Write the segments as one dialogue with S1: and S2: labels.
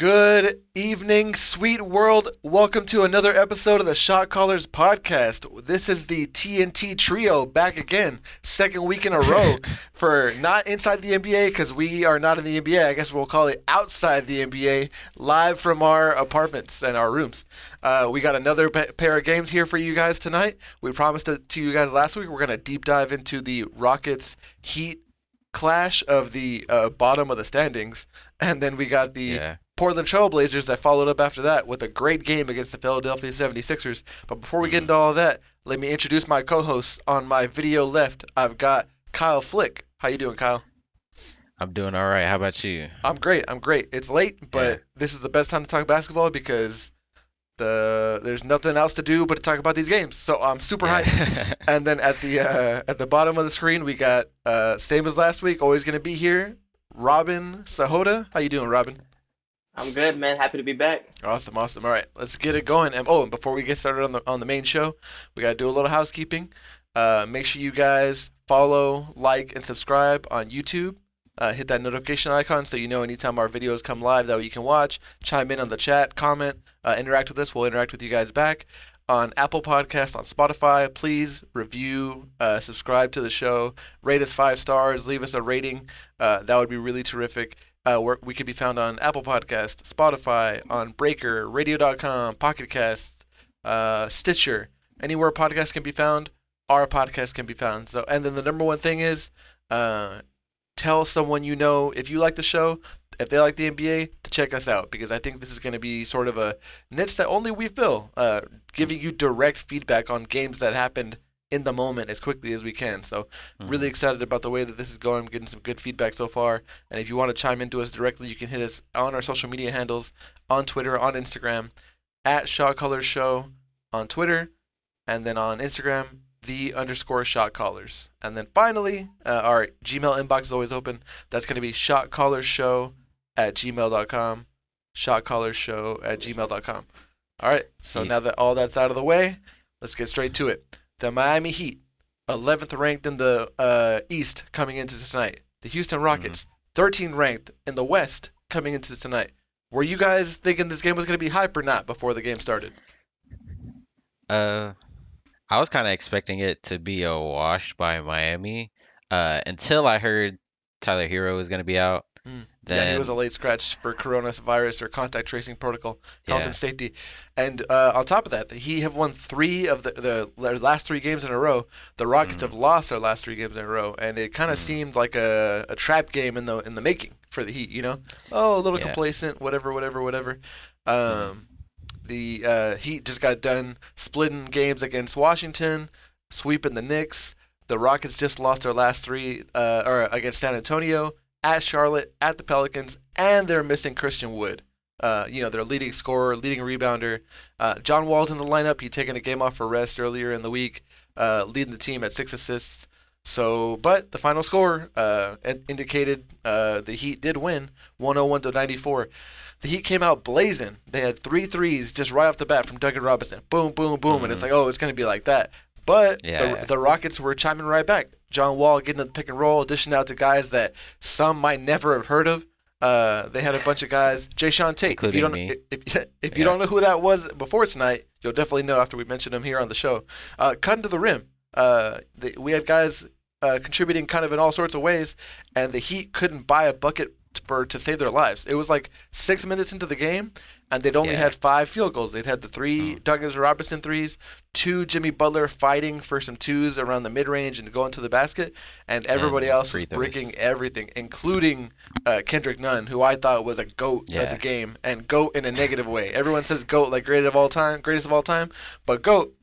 S1: Good evening, sweet world. Welcome to another episode of the Shotcallers podcast. This is the TNT trio back again, second week in a row for not inside the NBA because we are not in the NBA. I guess we'll call it outside the NBA, live from our apartments and our rooms. We got another pair of games here for you guys tonight. We promised it to you guys last week. We're going to deep dive into the Rockets Heat clash of the bottom of the standings. And then we got the Portland Trailblazers that followed up after that with a great game against the Philadelphia 76ers. But before we get into all that, let me introduce my co-hosts. On my video left, I've got Kyle Flick. How you doing, Kyle?
S2: I'm doing all right. How about you?
S1: I'm great. It's late, but this is the best time to talk basketball because there's nothing else to do but to talk about these games. So I'm super hyped. And then at the bottom of the screen, we got same as last week, always going to be here, Robin Sahota. How you doing, Robin?
S3: I'm good, man. Happy to be back.
S1: Awesome. All right, let's get it going. And before we get started on the main show, we got to do a little housekeeping. Make sure you guys follow, like, and subscribe on YouTube. Hit that notification icon so you know anytime our videos come live that way you can watch. Chime in on the chat, comment, interact with us. We'll interact with you guys back. On Apple Podcasts, on Spotify, please review, subscribe to the show, rate us 5 stars, leave us a rating. That would be really terrific. We could be found on Apple Podcasts, Spotify, on Breaker, Radio.com, Pocket Casts, Stitcher. Anywhere podcasts can be found, our podcast can be found. So, and then the number one thing is tell someone you know if you like the show, if they like the NBA, to check us out, because I think this is going to be sort of a niche that only we fill, giving you direct feedback on games that happened in the moment as quickly as we can. So really excited about the way that this is going. I'm getting some good feedback so far. And if you want to chime into us directly, you can hit us on our social media handles, on Twitter, on Instagram, at Shotcallers Show on Twitter, and then on Instagram, _Shotcallers. And then finally, our Gmail inbox is always open. That's going to be shotcallershow@gmail.com, shotcallershow@gmail.com. All right, so now that all that's out of the way, let's get straight to it. The Miami Heat, 11th ranked in the East coming into tonight. The Houston Rockets, 13th ranked in the West coming into tonight. Were you guys thinking this game was going to be hype or not before the game started?
S2: I was kind of expecting it to be a wash by Miami until I heard Tyler Hero was going to be out.
S1: Yeah, he was a late scratch for coronavirus or contact tracing protocol, health and safety. And on top of that, he have won 3 of their last 3 games in a row. The Rockets have lost their last 3 games in a row, and it kind of seemed like a trap game in the making for the Heat. You know, a little complacent, whatever. The Heat just got done splitting games against Washington, sweeping the Knicks. The Rockets just lost their last 3 against San Antonio, at Charlotte, at the Pelicans, and they're missing Christian Wood. Their leading scorer, leading rebounder. John Wall's in the lineup. He'd taken a game off for rest earlier in the week, leading the team at 6 assists. But the final score indicated the Heat did win, 101-94. The Heat came out blazing. They had 3 threes just right off the bat from Duncan Robinson. Boom, boom, boom. And it's like, it's going to be like that. But the Rockets were chiming right back. John Wall getting the pick and roll, dishing out to guys that some might never have heard of. They had a bunch of guys. Jayshawn Tate.
S2: Including me.
S1: If you don't know who that was before tonight, you'll definitely know after we mention him here on the show. Cutting to the rim. We had guys contributing kind of in all sorts of ways, and the Heat couldn't buy a bucket to save their lives. It was like 6 minutes into the game, and they'd only had 5 field goals. They'd had the 3 Duncan Robinson threes, 2 Jimmy Butler fighting for some 2s around the mid-range and going to the basket, and everybody else was breaking everything, including Kendrick Nunn, who I thought was a GOAT of the game, and GOAT in a negative way. Everyone says GOAT like greatest of all time, but GOAT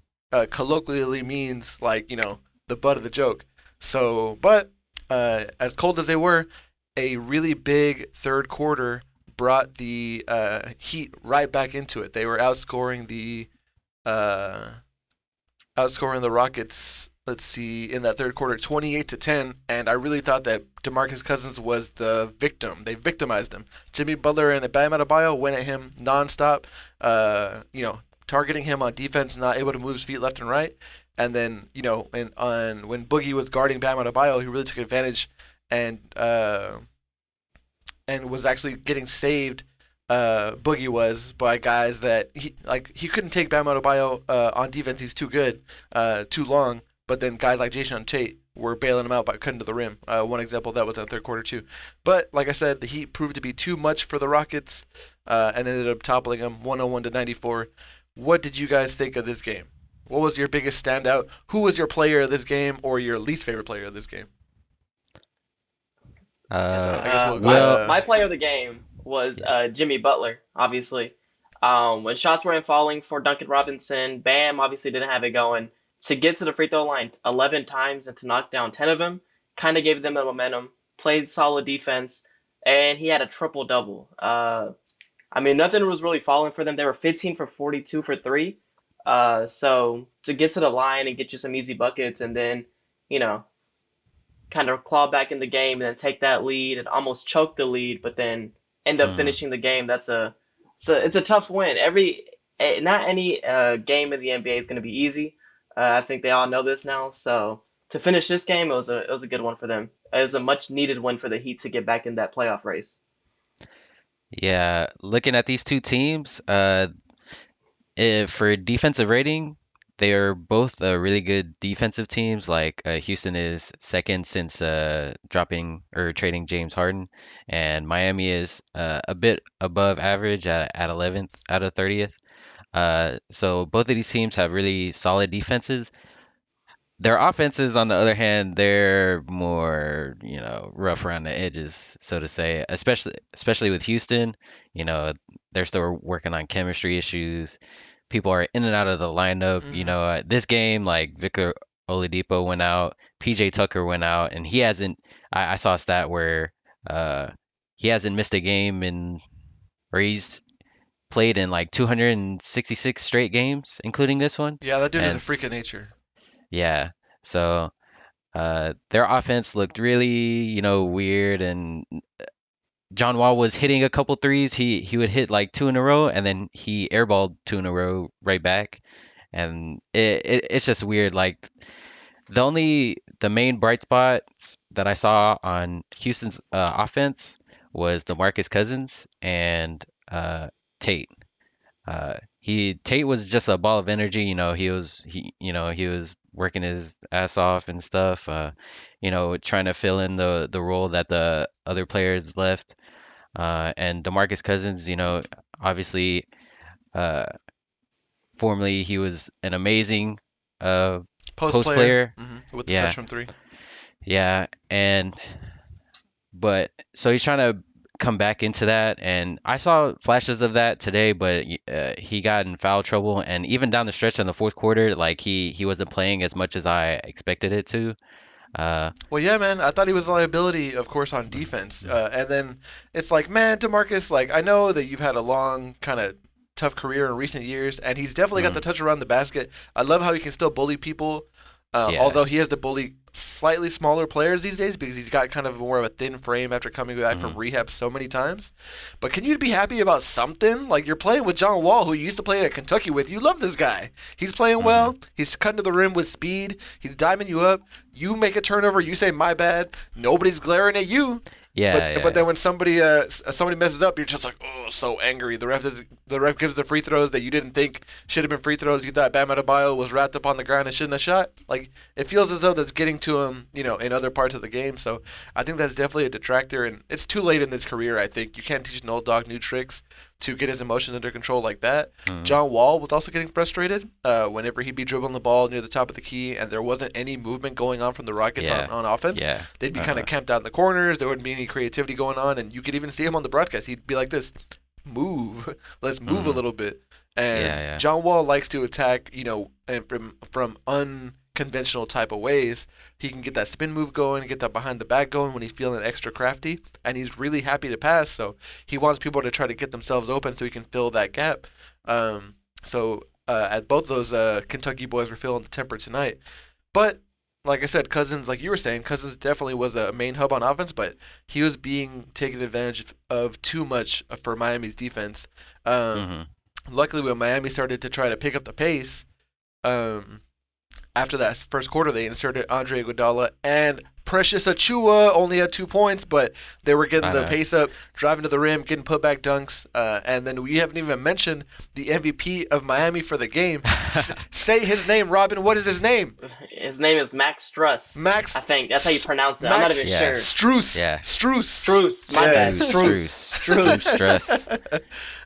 S1: colloquially means like, the butt of the joke. So, but as cold as they were, a really big third quarter brought the Heat right back into it. They were outscoring the Rockets. Let's see, in that third quarter, 28-10, and I really thought that DeMarcus Cousins was the victim. They victimized him. Jimmy Butler and Bam Adebayo went at him nonstop, targeting him on defense, not able to move his feet left and right. And then, when Boogie was guarding Bam Adebayo, he really took advantage and was actually getting saved Boogie was by guys that he couldn't take Bam Adebayo on defense. He's too good, too long. But then guys like Jason Tate were bailing him out by cutting to the rim. One example of that was in the third quarter too. But like I said, the Heat proved to be too much for the Rockets and ended up toppling them 101-94. What did you guys think of this game? What was your biggest standout? Who was your player of this game or your least favorite player of this game? I guess we'll go.
S3: My player of the game was Jimmy Butler, obviously. When shots weren't falling for Duncan Robinson, Bam obviously didn't have it going. To get to the free throw line 11 times and to knock down 10 of them kind of gave them the momentum, played solid defense, and he had a triple double. I mean, nothing was really falling for them. They were 15 for 42 for three. So to get to the line and get you some easy buckets and then, you know, kind of claw back in the game and then take that lead and almost choke the lead, but then end up
S2: Mhm.
S3: finishing the game. It's a tough win. Not any game in the NBA is going to be easy. I think they all know this now. So to finish this game, it was a good one for them. It was a much needed win for the Heat to get back in that playoff race.
S2: Yeah, looking at these two teams, for defensive rating, they are both really good defensive teams. Like Houston is second since dropping or trading James Harden, and Miami is a bit above average at 11th out of 30th. So both of these teams have really solid defenses. Their offenses, on the other hand, they're more, rough around the edges, so to say. Especially with Houston, they're still working on chemistry issues. People are in and out of the lineup.
S1: Mm-hmm.
S2: This game, like Victor Oladipo went out, PJ Tucker went out, and he hasn't. I saw a stat where uh, he hasn't missed a game or he's played in like 266 straight games, including this one.
S1: Yeah, that dude is a
S2: And
S1: freak of nature.
S2: yeah, so their offense looked really, weird, and John Wall was hitting a couple threes. He would hit like two in a row, and then he airballed two in a row right back, and it's just weird. Like the main bright spots that I saw on Houston's offense was DeMarcus Cousins and Tate. He Tate was just a ball of energy. He was working his ass off and stuff. Trying to fill in the role that the other players left. And DeMarcus Cousins, obviously, uh, formerly he was an amazing uh
S1: Post
S2: post
S1: player,
S2: player.
S1: with the touch
S2: Yeah,
S1: from three.
S2: yeah, and but so he's trying to come back into that, and I saw flashes of that today, but he got in foul trouble, and even down the stretch in the fourth quarter, like he wasn't playing as much as I expected it to. Uh,
S1: Well, yeah, man. I thought he was a liability, of course, on defense. And then it's like, man, DeMarcus, like, I know that you've had a long, kind of tough career in recent years, and he's definitely got
S2: mhm,
S1: the touch around the basket. I love how he can still bully people,
S2: yeah.
S1: although he has to bully slightly smaller players these days because he's got kind of more of a thin frame after coming back from
S2: Hmm.
S1: rehab so many times. But can you be happy about something? Like, you're playing with John Wall, who you used to play at Kentucky with. You love this guy. He's playing
S2: Hmm.
S1: well. He's cutting to the rim with speed. He's diming you up. You make a turnover, you say my bad. Nobody's glaring at you.
S2: Yeah,
S1: But
S2: yeah.
S1: then when somebody messes up, you're just like, oh, so angry. The ref gives the free throws that you didn't think should have been free throws. You thought Bam Adebayo was wrapped up on the ground and shouldn't have shot. Like, it feels as though that's getting to him, in other parts of the game. So I think that's definitely a detractor, and it's too late in this career. I think you can't teach an old dog new tricks to get his emotions under control like that.
S2: Hmm.
S1: John Wall was also getting frustrated whenever he'd be dribbling the ball near the top of the key, and there wasn't any movement going on from the Rockets
S2: Yeah,
S1: on offense.
S2: yeah.
S1: They'd be kind of
S2: Uh-huh.
S1: camped out in the corners. There wouldn't be any creativity going on, and you could even see him on the broadcast. He'd be like this, "Move, let's move a
S2: Hmm.
S1: little bit."
S2: Yeah,
S1: And
S2: yeah.
S1: John Wall likes to attack, and from unconventional type of ways. He can get that spin move going, get that behind the back going when he's feeling extra crafty, and he's really happy to pass. So he wants people to try to get themselves open so he can fill that gap. So at both those Kentucky boys were feeling the temper tonight. But like I said, Cousins, like you were saying, Cousins definitely was a main hub on offense, but he was being taken advantage of too much for Miami's defense. Um,
S2: Hmm.
S1: Luckily, when Miami started to try to pick up the pace, um, after that first quarter, they inserted Andre Iguodala and Precious Achua only had 2 points, but they were getting
S2: I
S1: the
S2: know.
S1: pace up, driving to the rim, getting putback dunks. And then we haven't even mentioned the MVP of Miami for the game. Say his name, Robin. What is his name?
S3: His name is Max Struss.
S1: Max.
S3: I think that's how you pronounce it. I'm not
S1: Max
S3: even
S2: Yeah.
S3: sure.
S1: Struess.
S2: Yeah.
S3: Struess. My
S1: Yeah.
S3: bad.
S2: Struess.
S3: Struess.
S2: Stress.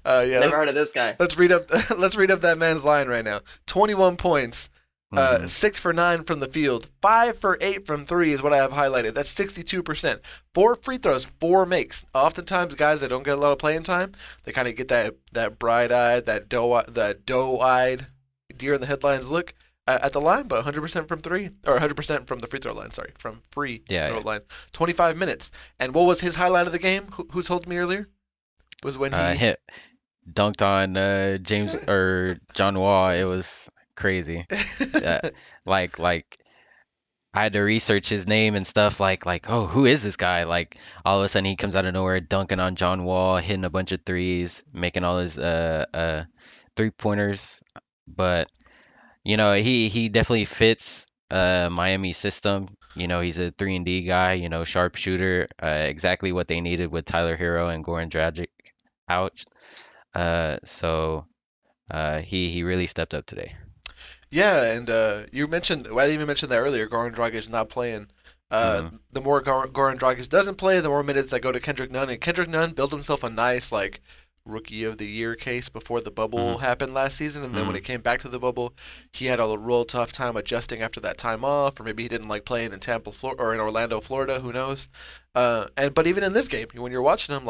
S1: Yeah.
S3: Never heard of this guy.
S1: Let's read up. Let's read up that man's line right now. 21 points.
S2: Mhm.
S1: 6 for 9 from the field, 5 for 8 from 3 is what I have highlighted. That's 62%. 4 free throws, 4 makes. Oftentimes, guys that don't get a lot of playing time, they kind of get that bright-eyed, that doe-eyed, deer in the headlines look at the line, but 100% from 3, or 100% from the free throw line. Sorry, from free throw line. 25 minutes. And what was his highlight of the game? Who told me earlier? Was when he
S2: Hit dunked on James or John Wall. It was crazy. Like I had to research his name and stuff. Like oh, who is this guy? Like all of a sudden he comes out of nowhere, dunking on John Wall, hitting a bunch of threes, making all his 3-pointers. But he definitely fits Miami system. He's a 3-and-D guy. Sharpshooter. Exactly what they needed with Tyler Hero and Goran Dragic out. So he really stepped up today.
S1: Yeah, and you mentioned, I didn't even mention that earlier, Goran Dragic not playing.
S2: Mhm.
S1: The more Goran Dragic doesn't play, the more minutes that go to Kendrick Nunn. And Kendrick Nunn built himself a nice, Rookie of the Year case before the bubble happened last season. And then when it came back to the bubble, he had a real tough time adjusting after that time off. Or maybe he didn't like playing in Tampa, or in Orlando, Florida. Who knows? But even in this game, when you're watching him,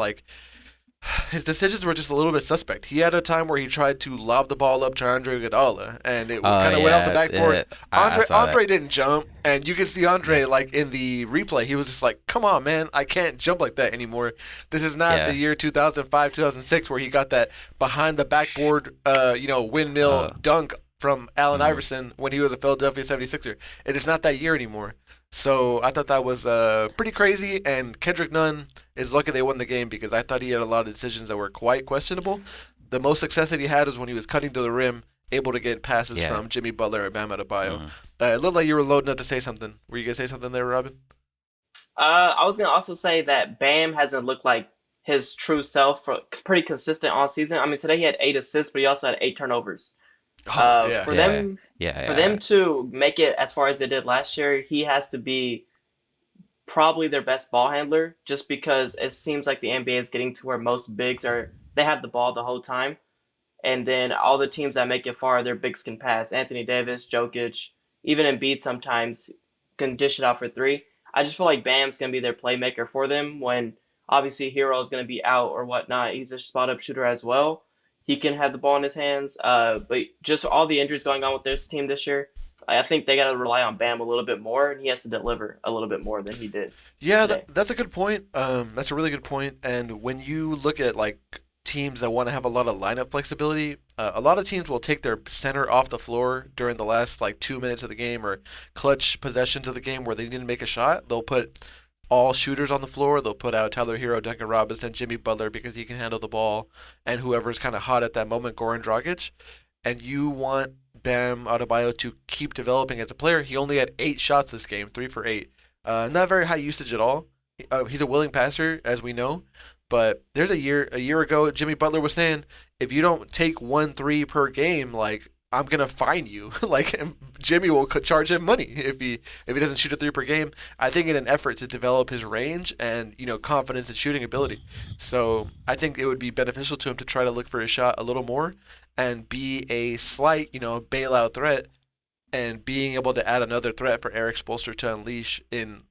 S1: his decisions were just a little bit suspect. He had a time where he tried to lob the ball up to Andre Iguodala, and it kind of went off the backboard.
S2: I saw
S1: Andre didn't jump, and you could see Andre in the replay. He was just like, "Come on, man, I can't jump like that anymore. This is not the year 2005, 2006 where he got that behind the backboard, windmill dunk from Allen Iverson when he was a Philadelphia 76er. It is not that year anymore." So I thought that was pretty crazy, and Kendrick Nunn is lucky they won the game because I thought he had a lot of decisions that were quite questionable. The most success that he had was when he was cutting to the rim, able to get passes from Jimmy Butler and Bam Adebayo. It looked like you were loading up to say something. Were you going to say something there, Robin?
S3: I was gonna also say that Bam hasn't looked like his true self for pretty consistent all season. I mean, today he had 8 assists, but he also had 8 turnovers. For them to make it as far as they did last year, he has to be probably their best ball handler, just because it seems like the NBA is getting to where most bigs they have the ball the whole time, and then all the teams that make it far, their bigs can pass. Anthony Davis, Jokic, even Embiid sometimes can dish it out for 3. I just feel like Bam's gonna be their playmaker for them when obviously Hero is gonna be out or whatnot. He's a spot up shooter as well. He can have the ball in his hands. But just all the injuries going on with this team this year, I think they got to rely on Bam a little bit more, and he has to deliver a little bit more than he did.
S1: Yeah,
S3: today.
S1: that's a good point. That's a really good point. And when you look at teams that want to have a lot of lineup flexibility, a lot of teams will take their center off the floor during the last 2 minutes of the game or clutch possessions of the game where they need to make a shot. They'll put all shooters on the floor. They'll put out Tyler Hero, Duncan Robinson, Jimmy Butler because he can handle the ball, and whoever's kind of hot at that moment, Goran Dragic. And you want Bam Adebayo to keep developing as a player. He only had 8 shots this game, 3 for 8. Not very high usage at all. He's a willing passer, as we know. But there's a year ago, Jimmy Butler was saying, if you don't take 1 3 per game, I'm gonna fine you. Jimmy will charge him money if he doesn't shoot a 3 per game. I think in an effort to develop his range and confidence and shooting ability. So I think it would be beneficial to him to try to look for his shot a little more and be a slight bailout threat, and being able to add another threat for Eric Spoelstra to unleash in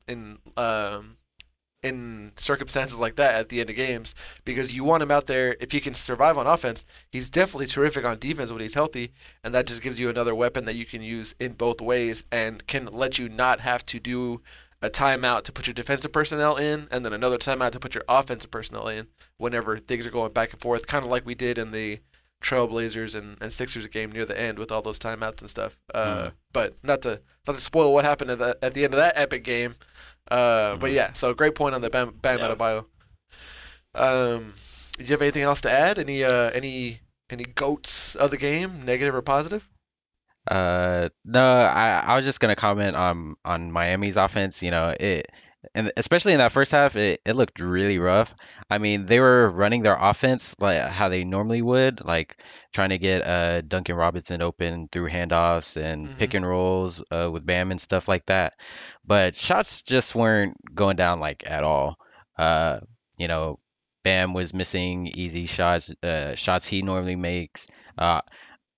S1: circumstances like that at the end of games, because you want him out there. If he can survive on offense, he's definitely terrific on defense when he's healthy, and that just gives you another weapon that you can use in both ways and can let you not have to do a timeout to put your defensive personnel in and then another timeout to put your offensive personnel in whenever things are going back and forth, kind of like we did in the Trailblazers and Sixers game near the end with all those timeouts and stuff. But not to spoil what happened at the end of that epic game. But yeah, so great point on the Bam Adebayo. Do you have anything else to add? Any goats of the game, negative or positive?
S2: No, I was just gonna comment on Miami's offense. And especially in that first half, it looked really rough. I mean, they were running their offense like how they normally would, like trying to get Duncan Robinson open through handoffs and
S1: Hmm.
S2: pick and rolls with Bam and stuff like that. But shots just weren't going down like at all. Uh, you know, Bam was missing easy shots, shots he normally makes. Uh,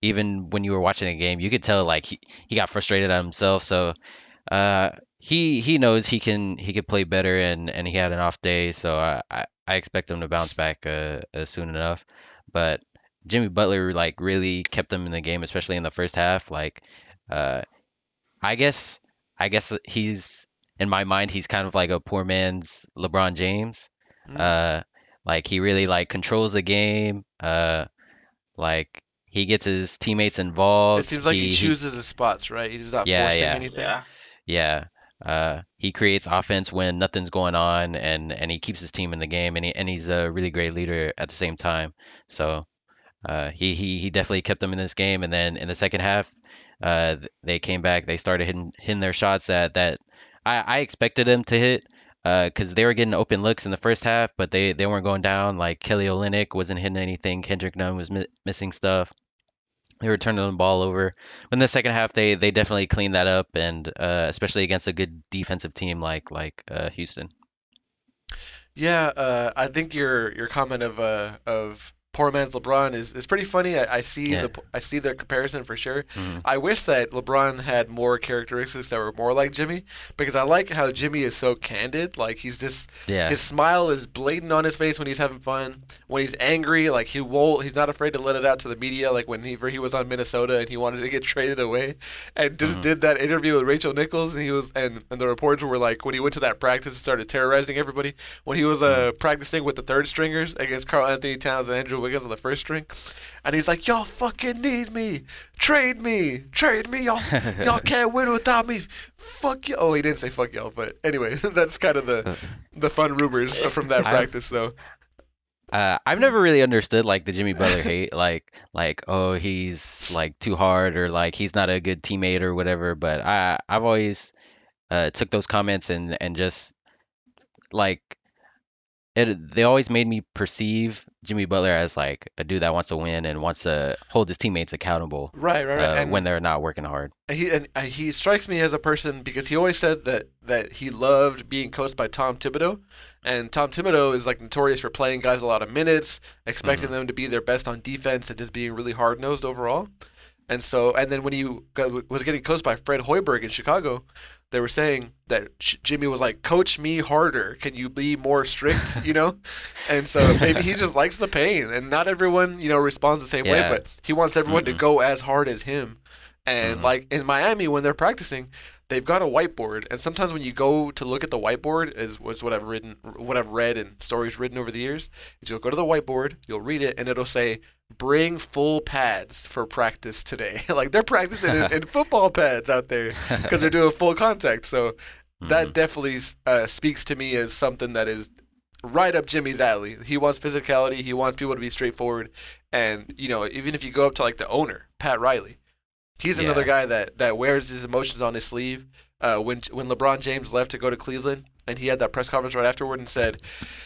S2: Even when you were watching the game, you could tell like he got frustrated at himself. So uh, he knows he could play better, and he had an off day. So I expect him to bounce back soon enough. But Jimmy Butler like really kept them in the game, especially in the first half. Like uh, I guess I guess he's in my mind he's kind of like a poor man's LeBron James.
S1: Mm.
S2: Uh, like he really like controls the game. Like he gets his teammates
S1: It
S2: involved.
S1: seems like he
S2: He
S1: chooses his spots, right? He's not
S2: yeah,
S1: forcing
S2: yeah,
S1: anything.
S3: Yeah.
S2: yeah. He creates offense when nothing's going on, and he keeps his team in the game, and he's a really great leader at the same time. So he definitely kept them in this game, and then in the second half, they came back. They started hitting their shots that I expected them to hit. Because they were getting open looks in the first half, but they weren't going down. Like Kelly Olynyk wasn't hitting anything. Kendrick Nunn was missing stuff. They were turning the ball over. But in the second half, they definitely cleaned that up, and especially against a good defensive team like Houston.
S1: Yeah, I think your comment of poor man's LeBron is pretty funny. I see
S2: Yeah.
S1: I see the comparison for sure.
S2: Hmm.
S1: I wish that LeBron had more characteristics that were more like Jimmy because I like how Jimmy is so candid. Like he's just
S2: Yeah.
S1: his smile is blatant on his face when he's having fun. When he's angry, like he's not afraid to let it out to the media. Like when he was on Minnesota and he wanted to get traded away, and just
S2: Hmm.
S1: did that interview with Rachel Nichols, and and the reporters were like when he went to that practice and started terrorizing everybody when he was
S2: Hmm.
S1: practicing with the third stringers against Carl Anthony Towns and Andrew Wiggins on the first string, and he's like, "Y'all fucking need me, trade me, y'all can't win without me, fuck you." Oh, he didn't say fuck y'all, but anyway, that's kind of the fun rumors
S3: Eh,
S1: from that
S2: I've
S1: practice, though.
S2: I've never really understood like the Jimmy Butler hate, like oh he's like too hard or like he's not a good teammate or whatever. But I've always took those comments and just like they always made me perceive Jimmy Butler as like a dude that wants to win and wants to hold his teammates accountable
S1: Right,
S2: when
S1: and
S2: they're not working hard.
S1: he strikes me as a person because he always said that he loved being coached by Tom Thibodeau, and Tom Thibodeau is like notorious for playing guys a lot of minutes, expecting
S2: Hmm.
S1: them to be their best on defense, and just being really hard nosed overall. And then when was getting coached by Fred Hoiberg in Chicago, they were saying that Jimmy was like, "Coach me harder. Can you be more strict?" You know, and so maybe he just likes the pain, and not everyone responds the same way,
S2: Yeah.
S1: but he wants everyone to
S2: Hmm.
S1: go as hard as him. And
S2: Hmm.
S1: like in Miami, when they're practicing, they've got a whiteboard, and sometimes when you go to look at the whiteboard, is was what I've read and stories written over the years, is you'll go to the whiteboard, you'll read it, and it'll say, "Bring full pads for practice today." Like they're practicing in football pads out there because they're doing full contact. So
S2: Hmm.
S1: that definitely speaks to me as something that is right up Jimmy's alley. He wants physicality. He wants people to be straightforward. And even if you go up to like the owner, Pat Riley, he's another
S2: Yeah.
S1: guy that wears his emotions on his sleeve. When LeBron James left to go to Cleveland, and he had that press conference right afterward and said,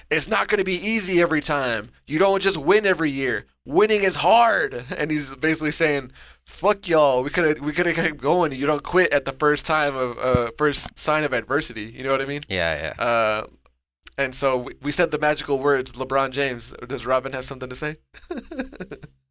S1: "It's not going to be easy every time. You don't just win every year. Winning is hard." And he's basically saying, "Fuck y'all. We could have kept going. You don't quit at the first sign of adversity." You know what I mean?
S2: Yeah. Yeah.
S1: Uh, and so we said the magical words, LeBron James. Does Robin have something to say?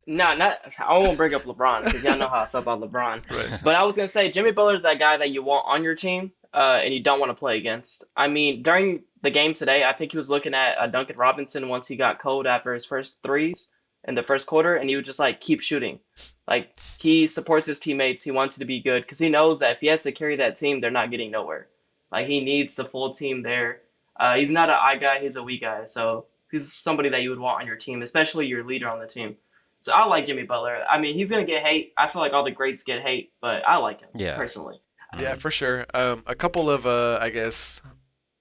S3: No, not. I won't bring up LeBron because y'all know how I feel about LeBron.
S1: Right.
S3: But I was gonna say Jimmy Butler's that guy that you want on your team, and you don't want to play against. I mean, during the game today, I think he was looking at Duncan Robinson once he got cold after his first threes in the first quarter, and he would just like keep shooting. Like he supports his teammates. He wants to be good because he knows that if he has to carry that team, they're not getting nowhere. Like he needs the full team there. He's not an I guy. He's a we guy. So he's somebody that you would want on your team, especially your leader on the team. So I like Jimmy Butler. I mean, he's gonna get hate. I feel like all the greats get hate, but I like him
S2: Yeah.
S1: Yeah,
S2: Hmm.
S1: for sure. A couple of I guess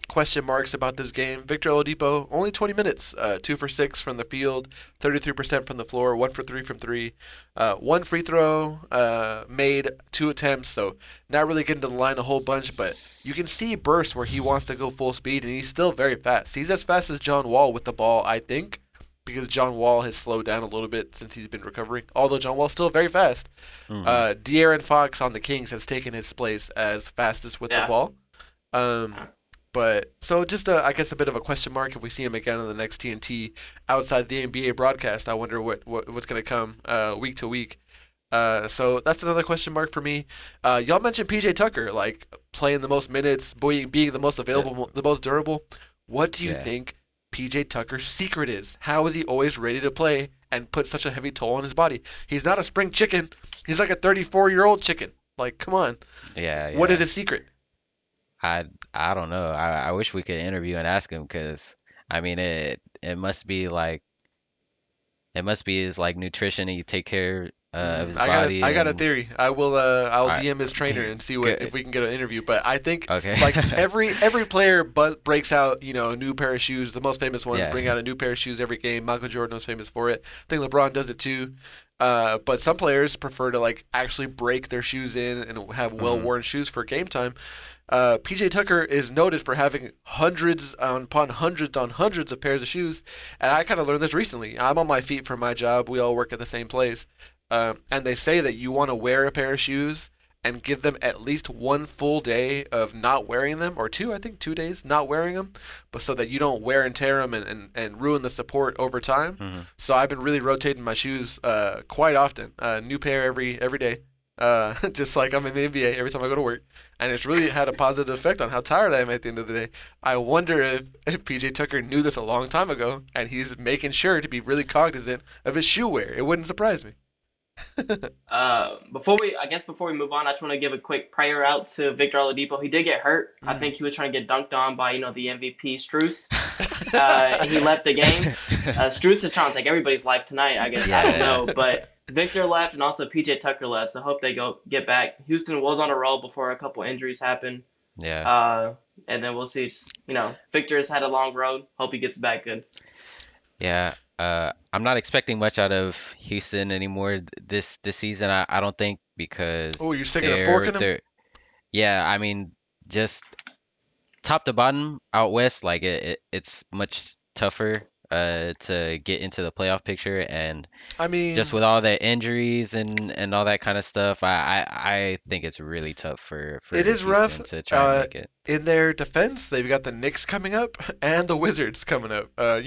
S1: question marks about this game. Victor Oladipo, only 20 minutes, 2 for 6 from the field, 33% from the floor, 1 for 3 from three, one free throw made, 2 attempts. So not really getting to the line a whole bunch, but you can see bursts where he wants to go full speed, and he's still very fast. He's as fast as John Wall with the ball, I think, because John Wall has slowed down a little bit since he's been recovering. Although John Wall's still very fast.
S2: Hmm.
S1: De'Aaron Fox on the Kings has taken his place as fastest with the
S3: Yeah.
S1: ball. Um, but so just I guess a bit of a question mark if we see him again on the next TNT outside the NBA broadcast. I wonder what's going to come week to week. So that's another question mark for me. Y'all mentioned PJ Tucker like playing the most minutes, being the most
S2: Uh,
S1: available, the most durable. What do you
S2: yeah.
S1: think PJ Tucker's secret is? How is he always ready to play and put such a heavy toll on his body? He's not a spring chicken. He's like a 34-year-old chicken. Like, come on.
S2: Yeah,
S1: What is
S2: yeah.
S1: his secret?
S2: I don't know. I wish we could interview and ask him because I mean it must be like it must be his like nutrition and you take care of his body
S1: I got a
S2: and
S1: theory. I'll
S2: I
S1: DM his trainer and see what if
S2: good.
S1: we can get an interview. But I think
S2: Okay.
S1: like every player but breaks out, a new pair of shoes. The most famous ones
S2: Yeah.
S1: bring out a new pair of shoes every game. Michael Jordan was famous for it. I think LeBron does it too. But some players prefer to like actually break their shoes in and have well
S2: Hmm.
S1: worn shoes for game time. PJ Tucker is noted for having hundreds on hundreds of pairs of shoes, and I kind of learned this recently. I'm on my feet for my job. We all work at the same place, and they say that you want to wear a pair of shoes and give them at least one full day of not wearing them, or two, I think 2 days not wearing them, but so that you don't wear and tear them and ruin the support over time.
S2: Hmm.
S1: So I've been really rotating my shoes quite often, new pair every day, just like I'm in the NBA every time I go to work, and it's really had a positive effect on how tired I am at the end of the day. I wonder if PJ Tucker knew this a long time ago, and he's making sure to be really cognizant of his shoe wear. It wouldn't surprise me.
S3: Before we move on, I just want to give a quick prayer out to Victor Oladipo. He did get hurt. I
S1: Mm.
S3: think he was trying to get dunked on by the MVP Struce. And he left the game. Struce is trying to take everybody's life tonight. I guess I don't
S2: Yeah.
S3: know, but Victor left and also PJ Tucker left. So I hope they go get back. Houston was on a roll before a couple injuries happened.
S2: Yeah.
S3: Uh, and then we'll see. Victor has had a long road. Hope he gets back good.
S2: Yeah. I'm not expecting much out of Houston anymore this season. I don't think because
S1: Oh, you're sticking a fork in him?
S2: they're yeah, I mean just top to bottom out west, like it's much tougher to get into the playoff picture and
S1: I mean,
S2: just with all the injuries and all that kind of stuff, I think it's really tough for
S1: it is rough.
S2: Houston to try and make it.
S1: In their defense, they've got the Knicks coming up and the Wizards coming up. A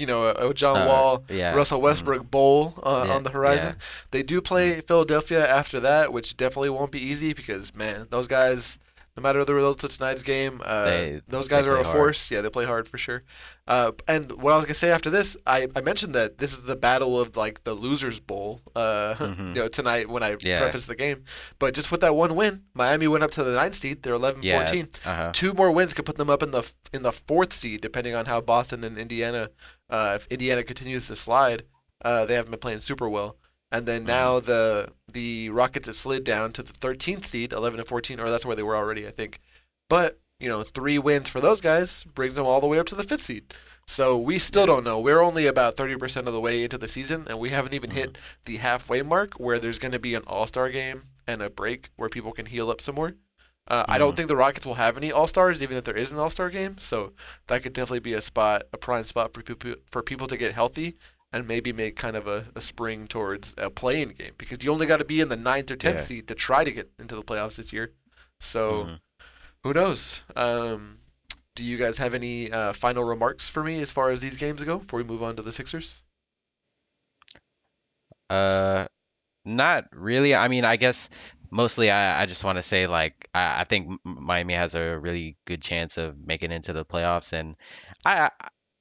S1: John Wall,
S2: Yeah.
S1: Russell
S2: Hmm.
S1: Westbrook bowl
S2: Yeah.
S1: on the
S2: Yeah.
S1: horizon. They do play Philadelphia after that, which definitely won't be easy because man, those guys. No matter the results of tonight's game, those
S2: They
S1: guys are
S2: play
S1: a
S2: hard.
S1: force. Yeah, they play hard for sure. And what I was gonna say after this, I mentioned that this is the battle of like the losers bowl.
S2: Hmm.
S1: Tonight when I
S2: Yeah.
S1: prefaced the game, but just with that one win, Miami went up to the ninth seed. They're 11
S2: Yeah.
S1: 14.
S2: Uh-huh.
S1: Two more wins could put them up in the fourth seed, depending on how Boston and Indiana, if Indiana continues to slide, they haven't been playing super well. And then
S2: Hmm.
S1: now the Rockets have slid down to the 13th seed, 11 and 14, or that's where they were already, I think. But 3 wins for those guys brings them all the way up to the fifth seed. So we still
S2: Yeah.
S1: don't know. We're only about 30% of the way into the season, and we haven't even
S2: Hmm.
S1: hit the halfway mark where there's going to be an All-Star game and a break where people can heal up some more. I don't
S2: Hmm.
S1: think the Rockets will have any All Stars, even if there is an All Star game. So that could definitely be a prime spot for people to get healthy and maybe make kind of a spring towards a play-in game because you only got to be in the ninth or tenth
S2: Yeah.
S1: seed to try to get into the playoffs this year. So
S2: Hmm.
S1: who knows? Do you guys have any final remarks for me as far as these games go before we move on to the Sixers?
S2: Uh, Not really. I mean, I guess mostly I just want to say like I think Miami has a really good chance of making it into the playoffs, and I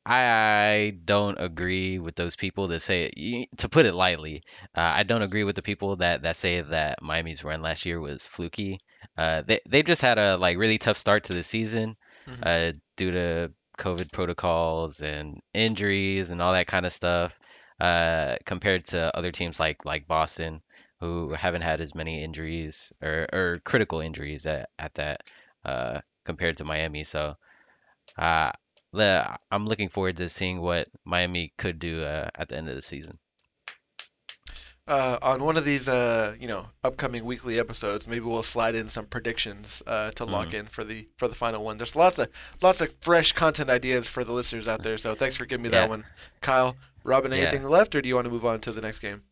S2: I don't agree with those people that say, to put it lightly, I don't agree with the people that say that Miami's run last year was fluky. They just had a like really tough start to the season,
S1: Hmm.
S2: due to COVID protocols and injuries and all that kind of stuff, compared to other teams like Boston, who haven't had as many injuries or critical injuries at that, compared to Miami. So. Uh, I'm looking forward to seeing what Miami could do at the end of the season.
S1: On one of these, upcoming weekly episodes, maybe we'll slide in some predictions to lock
S2: Hmm.
S1: in for the final one. There's lots of fresh content ideas for the listeners out there. So thanks for giving me that
S2: Yeah,
S1: one, Kyle. Robin,
S2: yeah.
S1: anything left, or do you want to move on to the next game?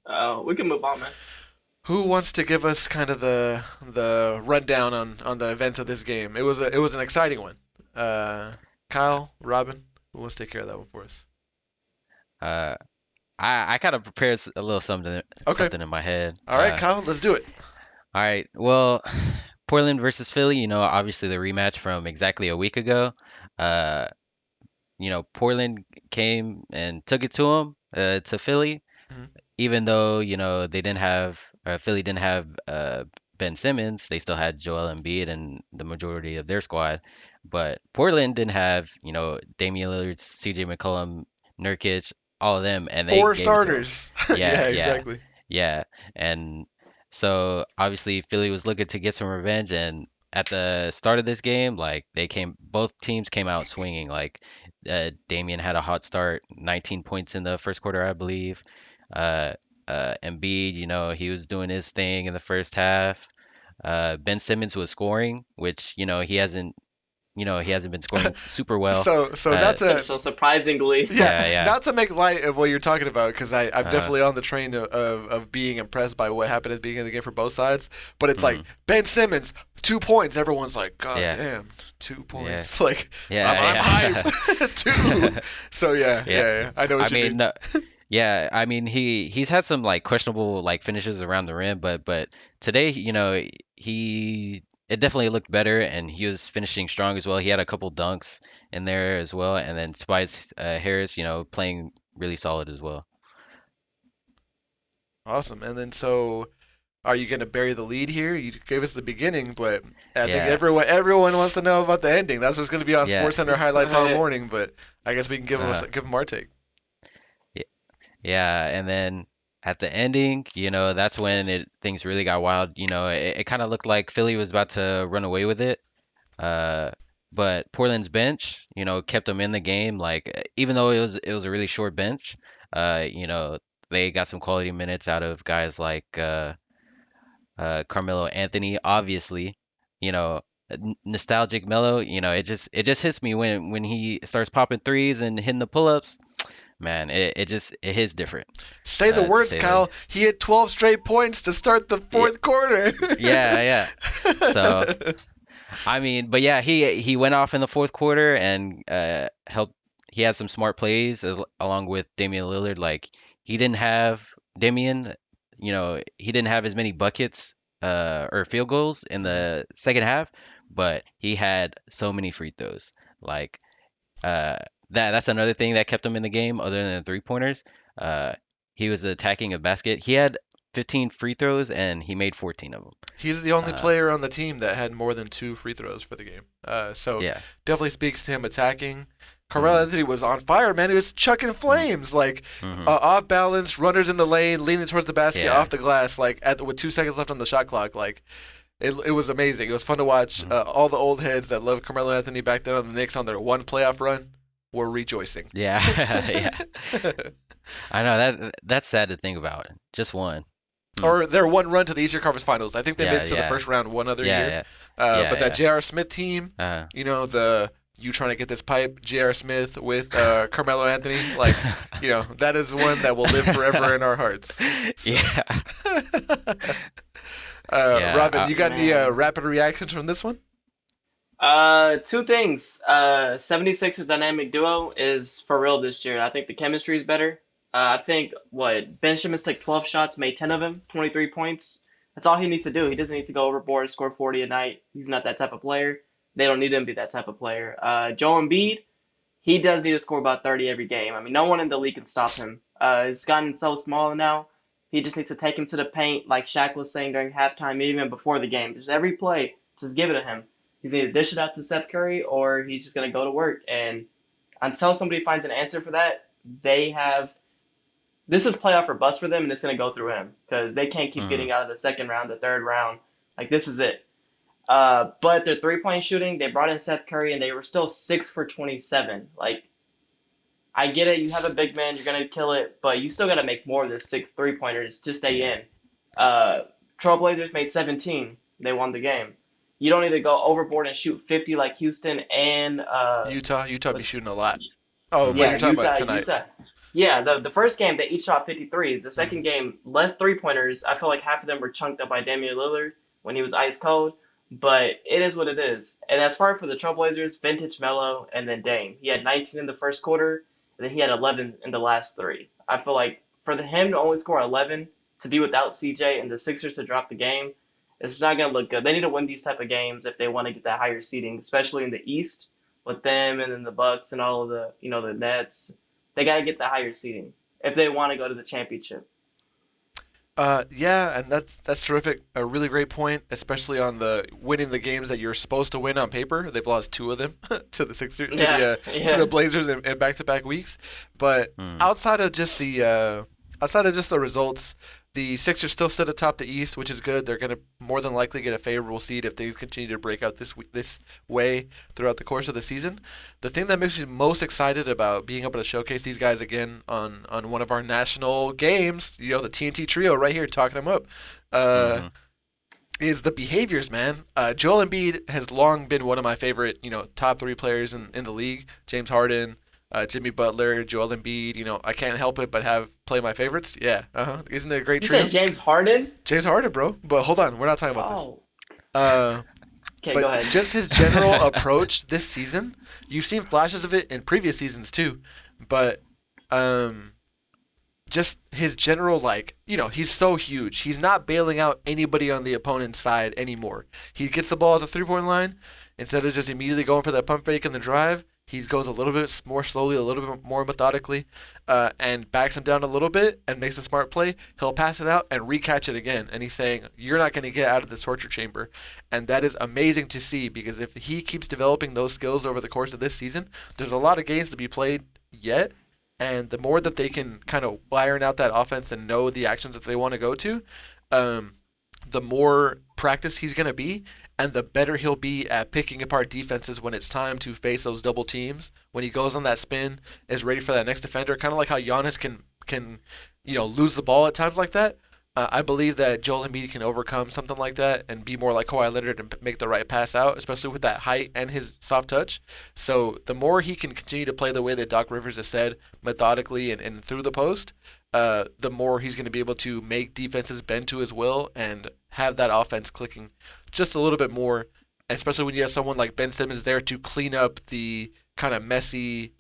S3: We can move on, man.
S1: Who wants to give us kind of the rundown on the events of this game? It was an exciting one. Uh, Kyle, Robin, who wants to take care of that one for us?
S2: Uh, I kind of prepared a little something
S1: Okay.
S2: something in my head.
S1: All right, Kyle, let's do it.
S2: All right. Well, Portland versus Philly, obviously the rematch from exactly a week ago. Uh, Portland came and took it to them, to Philly,
S1: Mhm.
S2: even though, Philly didn't have Ben Simmons, they still had Joel Embiid and the majority of their squad. But Portland didn't have, Damian Lillard, CJ McCollum, Nurkic, all of them, and they
S1: Four
S2: gave it to them.
S1: starters.
S2: Yeah,
S1: Yeah,
S2: yeah.
S1: exactly.
S2: Yeah, and so obviously Philly was looking to get some revenge, and at the start of this game, like both teams came out swinging. Like Damian had a hot start, 19 points in the first quarter, I believe. Uh, Embiid, he was doing his thing in the first half. Ben Simmons was scoring, which he hasn't been scoring super well.
S1: So
S2: Uh,
S1: that's a
S3: So surprisingly,
S1: yeah,
S2: yeah, yeah.
S1: not to make light of what you're talking about, because I'm
S2: Uh,
S1: definitely on the train of being impressed by what happened at the beginning of the game for both sides. But it's like
S2: mhm,
S1: Ben Simmons, 2 points. Everyone's like, God
S2: yeah,
S1: damn, two
S2: yeah,
S1: points. Like I'm
S2: yeah,
S1: hype.
S2: yeah.
S1: Two. So yeah,
S2: Yeah.
S1: yeah, yeah. I know
S2: I
S1: what you
S2: mean,
S1: mean.
S2: no, yeah, I mean he's had some like questionable like finishes around the rim, but today, he it definitely looked better and he was finishing strong as well. He had a couple dunks in there as well, and then Tobias Harris, playing really solid as well.
S1: Awesome. And then so, are you gonna bury the lead here? You gave us the beginning, but I think
S2: Yeah,
S1: everyone wants to know about the ending. That's what's gonna be on
S2: yeah,
S1: SportsCenter highlights all morning. But I guess we can
S2: uh,
S1: give them our take.
S2: y- yeah, and then at the ending, that's when things really got wild. It kind of looked like Philly was about to run away with it. Uh, but Portland's bench, kept them in the game. Like even though it was a really short bench, they got some quality minutes out of guys like Carmelo Anthony. Obviously, nostalgic Melo. It just hits me when he starts popping threes and hitting the pull-ups. Man, it hits different.
S1: Say the
S2: To
S1: words,
S2: say the
S1: Kyle. He had 12 straight points to start the
S2: yeah,
S1: fourth quarter.
S2: yeah, yeah. So. I mean, but yeah, he went off in the fourth quarter and helped. He had some smart plays along with Damian Lillard. Like he didn't have Damian, he didn't have as many buckets or field goals in
S1: Mhm.
S2: the second half, but he had so many free throws. Like uh, that's another thing that kept him in the game, other than the three pointers. Uh, he was attacking a basket. He had 15 free throws and he made 14 of them.
S1: He's the only
S2: Uh,
S1: player on the team that had more than two free throws for the game. So
S2: yeah.
S1: definitely speaks to him attacking. Carmelo
S2: Hmm.
S1: Anthony was on fire, man. He was chucking flames, like
S2: Hmm.
S1: off balance, runners in the lane, leaning towards the basket,
S2: Yeah.
S1: off the glass, like with 2 seconds left on the shot clock. Like it was amazing. It was fun to watch.
S2: Mhm.
S1: All the old heads that loved Carmelo Anthony back then on the Knicks on their one playoff run were rejoicing.
S2: Yeah, yeah. I know that's sad to think about. Just one. Hmm.
S1: Or their one run to the Eastern Conference Finals. I think they made
S2: Yeah,
S1: it to the
S2: yeah,
S1: first round one other
S2: yeah,
S1: year.
S2: yeah,
S1: But that
S2: yeah,
S1: J.R. Smith team,
S2: yeah.
S1: the you trying to get this pipe, J.R. Smith with Carmelo Anthony, like, that is one that will live forever in our hearts. So,
S2: Yeah, yeah.
S1: Robin, you got any
S3: man.
S1: rapid reactions from this one?
S3: Two things. 76ers dynamic duo is for real this year. I think the chemistry is better. I think Ben Simmons took 12 shots, made 10 of them, 23 points. That's all he needs to do. He doesn't need to go overboard, score 40 a night. He's not that type of player. They don't need him to be that type of player. Joel Embiid, he does need to score about 30 every game. I mean, no one in the league can stop him. It's gotten so small now. He just needs to take him to the paint, like Shaq was saying during halftime, even before the game. Just every play, just give it to him. He's going to dish it out to Seth Curry, or he's just going to go to work. And until somebody finds an answer for that, they have this is playoff or bust for them, and it's going to go through him because they can't keep
S2: Hmm.
S3: getting out of the second round, the third round. Like this is it. But their 3-point shooting, they brought in Seth Curry and they were still 6 for 27. Like, I get it, you have a big man, you're gonna kill it, but you still gotta make more than 6 3-pointers to stay
S2: Yeah.
S3: in. Uh, Trailblazers made 17. They won the game. You don't need to go overboard and shoot 50 like Houston and
S1: Utah be
S3: was
S1: shooting a lot. Oh, but
S3: yeah,
S1: you're
S2: Mm-hmm.
S1: talking about tonight.
S3: Utah. Yeah, the first game they each shot 53s. The second
S1: Hmm.
S3: game, less 3-pointers. I feel like half of them were chunked up by Damian Lillard when he was ice cold. But it is what it is. And as far for the Trailblazers, vintage Melo and then Dame. He had 19 in the first quarter, and then he had 11 in the last three. I feel like for him to only score 11, to be without CJ and the Sixers to drop the game, it's not gonna look good. They need to win these type of games if they want to get that higher seeding, especially in the East with them and then the Bucks and all of the the Nets. They got to get the higher seeding if they want to go to the championship.
S1: Yeah, and that's terrific. A really great point, especially on the winning the games that you're supposed to win on paper. They've lost two of them to the Sixers,
S3: Yeah,
S1: to the
S3: yeah.
S1: Blazers in back-to-back weeks. But
S2: Mm.
S1: outside of just the results, the Sixers still sit atop the East, which is good. They're gonna more than likely get a favorable seed if things continue to break out this way throughout the course of the season. The thing that makes me most excited about being able to showcase these guys again on one of our national games, the TNT trio right here talking them up, uh,
S2: Mm-hmm.
S1: is the behaviors, man. Joel Embiid has long been one of my favorite, top three players in the league. James Harden, Jimmy Butler, Joel Embiid. I can't help it but have play my favorites. Yeah, isn't it a great
S3: You
S1: trio?
S3: said James Harden?
S1: James Harden, bro. But hold on, we're not talking about this.
S3: Oh,
S1: Uh,
S3: okay, go
S1: but
S3: ahead.
S1: just his general approach this season, you've seen flashes of it in previous seasons too. But um, just his general, like, he's so huge. He's not bailing out anybody on the opponent's side anymore. He gets the ball at the 3-point line instead of just immediately going for that pump fake and the drive. He goes a little bit more slowly, a little bit more methodically, and backs him down a little bit and makes a smart play. He'll pass it out and recatch it again. And he's saying, "You're not going to get out of this torture chamber." And that is amazing to see, because if he keeps developing those skills over the course of this season, there's a lot of games to be played yet, and the more that they can kind of iron out that offense and know the actions that they want to go to, um, the more practice he's going to be, and the better he'll be at picking apart defenses when it's time to face those double teams. When he goes on that spin, is ready for that next defender, kind of like how Giannis can lose the ball at times like that. I believe that Joel Embiid can overcome something like that and be more like Kawhi Leonard and make the right pass out, especially with that height and his soft touch. So the more he can continue to play the way that Doc Rivers has said, methodically and through the post, the more he's going to be able to make defenses bend to his will and have that offense clicking just a little bit more, especially when you have someone like Ben Simmons there to clean up the kind of messy,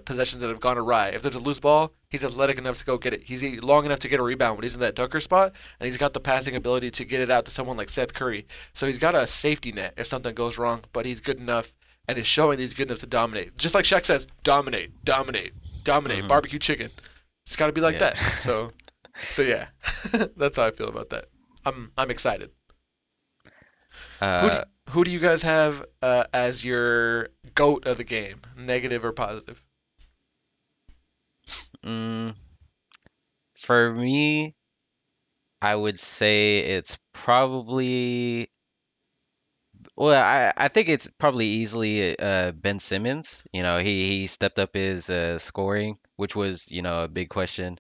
S1: possessions that have gone awry. If there's a loose ball, he's athletic enough to go get it. He's long enough to get a rebound when he's in that dunker spot, and he's got the passing ability to get it out to someone like Seth Curry. So he's got a safety net if something goes wrong, but he's good enough and is showing he's good enough to dominate. Just like Shaq says, dominate, dominate, dominate,
S2: Mm-hmm.
S1: barbecue chicken. It's got to be like
S2: Yeah.
S1: that. So yeah, that's how I feel about that. I'm excited. Who do,
S2: Uh,
S1: who do you guys have as your goat of the game, negative or positive?
S2: mm, for me, I would say it's probably, well, I think it's probably easily Ben Simmons. He stepped up his scoring, which was, a big question.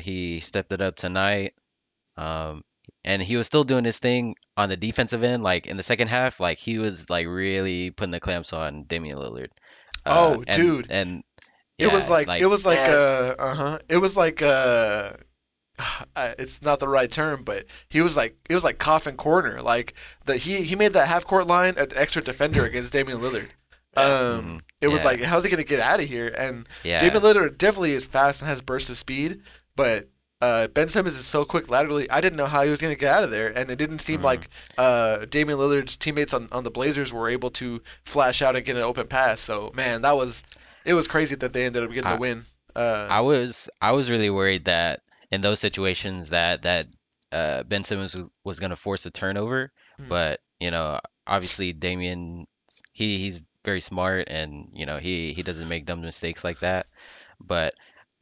S2: He stepped it up tonight. Um, and he was still doing his thing on the defensive end, like in the second half, like he was like really putting the clamps on Damian Lillard.
S1: Oh,
S2: And
S1: dude, it was
S2: yeah,
S1: like it
S2: like
S1: was like
S3: Yes.
S1: it was like it's not the right term, but it was like coffin corner. Like he made that half court line an extra defender against Damian Lillard.
S3: Yeah.
S1: It was
S2: yeah,
S1: like, how's he gonna get out of here? And
S2: yeah.
S1: Damian Lillard definitely is fast and has bursts of speed, but Ben Simmons is so quick laterally. I didn't know how he was gonna get out of there, and it didn't seem
S2: hmm
S1: like Damian Lillard's teammates on the Blazers were able to flash out and get an open pass. So man, it was crazy that they ended up getting the
S2: I
S1: win. Uh,
S2: I was really worried that in those situations that Ben Simmons was gonna force a turnover,
S1: hmm.
S2: but obviously Damian, he's very smart, and he doesn't make dumb mistakes like that. But